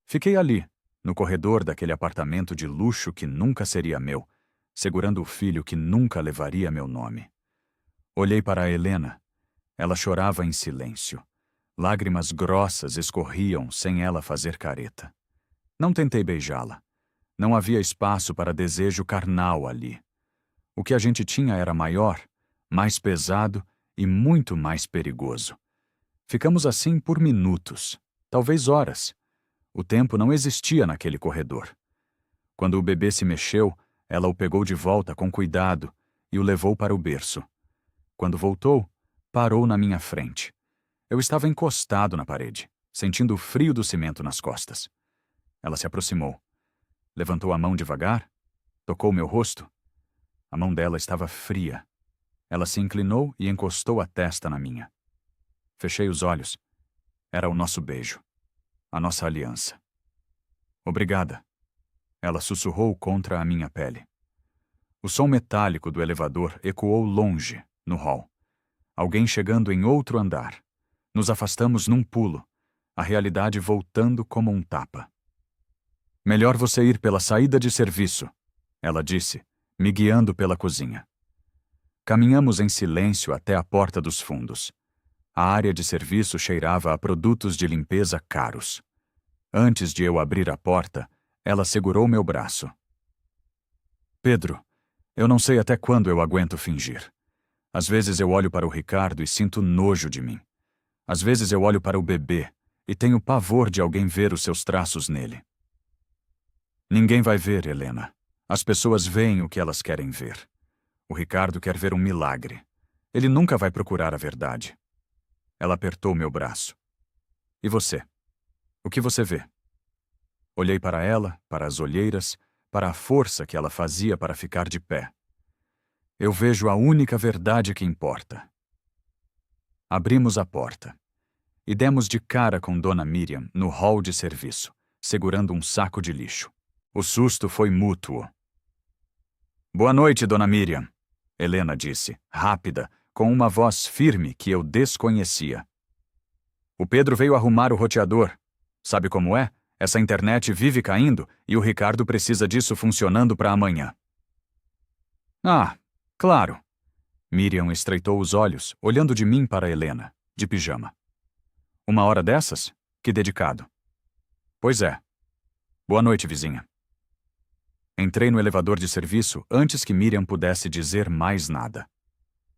Fiquei ali, no corredor daquele apartamento de luxo que nunca seria meu, segurando o filho que nunca levaria meu nome. Olhei para a Helena. Ela chorava em silêncio. Lágrimas grossas escorriam sem ela fazer careta. Não tentei beijá-la. Não havia espaço para desejo carnal ali. O que a gente tinha era maior, mais pesado e muito mais perigoso. Ficamos assim por minutos, talvez horas. O tempo não existia naquele corredor. Quando o bebê se mexeu, ela o pegou de volta com cuidado e o levou para o berço. Quando voltou, parou na minha frente. Eu estava encostado na parede, sentindo o frio do cimento nas costas. Ela se aproximou. Levantou a mão devagar, tocou meu rosto. A mão dela estava fria. Ela se inclinou e encostou a testa na minha. Fechei os olhos. Era o nosso beijo. A nossa aliança. Obrigada. Ela sussurrou contra a minha pele. O som metálico do elevador ecoou longe, no hall. Alguém chegando em outro andar. Nos afastamos num pulo, a realidade voltando como um tapa. Melhor você ir pela saída de serviço, ela disse, me guiando pela cozinha. Caminhamos em silêncio até a porta dos fundos. A área de serviço cheirava a produtos de limpeza caros. Antes de eu abrir a porta, ela segurou meu braço. Pedro, eu não sei até quando eu aguento fingir. Às vezes eu olho para o Ricardo e sinto nojo de mim. Às vezes eu olho para o bebê e tenho pavor de alguém ver os seus traços nele. Ninguém vai ver, Helena. As pessoas veem o que elas querem ver. O Ricardo quer ver um milagre. Ele nunca vai procurar a verdade. Ela apertou meu braço. E você? O que você vê? Olhei para ela, para as olheiras, para a força que ela fazia para ficar de pé. Eu vejo a única verdade que importa. Abrimos a porta e demos de cara com Dona Miriam no hall de serviço, segurando um saco de lixo. O susto foi mútuo. Boa noite, Dona Miriam, Helena disse, rápida, com uma voz firme que eu desconhecia. O Pedro veio arrumar o roteador. Sabe como é? Essa internet vive caindo e o Ricardo precisa disso funcionando para amanhã. Ah, claro. Miriam estreitou os olhos, olhando de mim para Helena, de pijama. Uma hora dessas? Que dedicado. Pois é. Boa noite, vizinha. Entrei no elevador de serviço antes que Miriam pudesse dizer mais nada.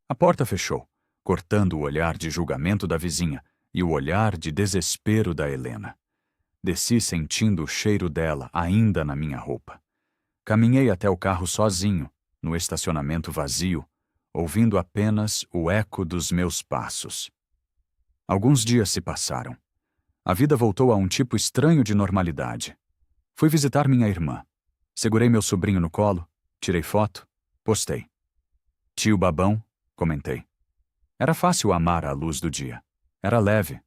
A porta fechou, cortando o olhar de julgamento da vizinha e o olhar de desespero da Helena. Desci sentindo o cheiro dela ainda na minha roupa. Caminhei até o carro sozinho, no estacionamento vazio, ouvindo apenas o eco dos meus passos. Alguns dias se passaram. A vida voltou a um tipo estranho de normalidade. Fui visitar minha irmã. Segurei meu sobrinho no colo, tirei foto, postei. Tio babão, comentei. Era fácil amar à luz do dia. Era leve,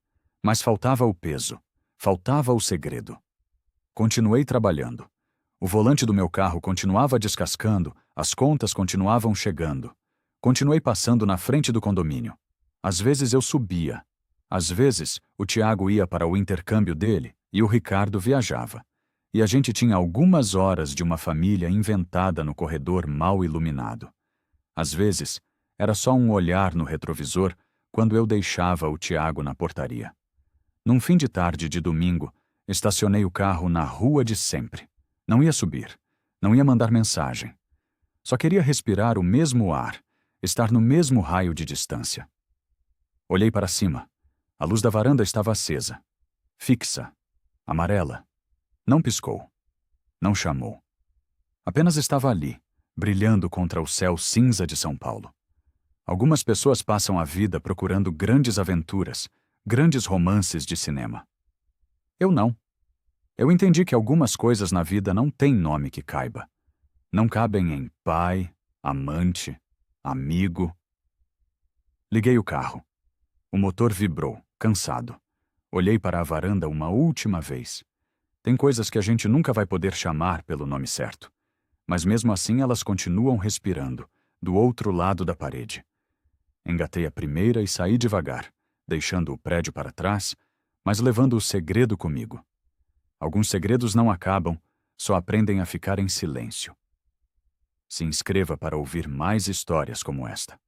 mas faltava o peso, faltava o segredo. Continuei trabalhando. O volante do meu carro continuava descascando, as contas continuavam chegando. Continuei passando na frente do condomínio. Às vezes eu subia. Às vezes, o Tiago ia para o intercâmbio dele e o Ricardo viajava. E a gente tinha algumas horas de uma família inventada no corredor mal iluminado. Às vezes, era só um olhar no retrovisor quando eu deixava o Tiago na portaria. Num fim de tarde de domingo, estacionei o carro na rua de sempre. Não ia subir, não ia mandar mensagem. Só queria respirar o mesmo ar, estar no mesmo raio de distância. Olhei para cima. A luz da varanda estava acesa. Fixa. Amarela. Não piscou. Não chamou. Apenas estava ali, brilhando contra o céu cinza de São Paulo. Algumas pessoas passam a vida procurando grandes aventuras, grandes romances de cinema. Eu não. Eu entendi que algumas coisas na vida não têm nome que caiba. Não cabem em pai, amante, amigo. Liguei o carro. O motor vibrou, cansado. Olhei para a varanda uma última vez. Tem coisas que a gente nunca vai poder chamar pelo nome certo. Mas mesmo assim elas continuam respirando, do outro lado da parede. Engatei a primeira e saí devagar, deixando o prédio para trás, mas levando o segredo comigo. Alguns segredos não acabam, só aprendem a ficar em silêncio. Se inscreva para ouvir mais histórias como esta.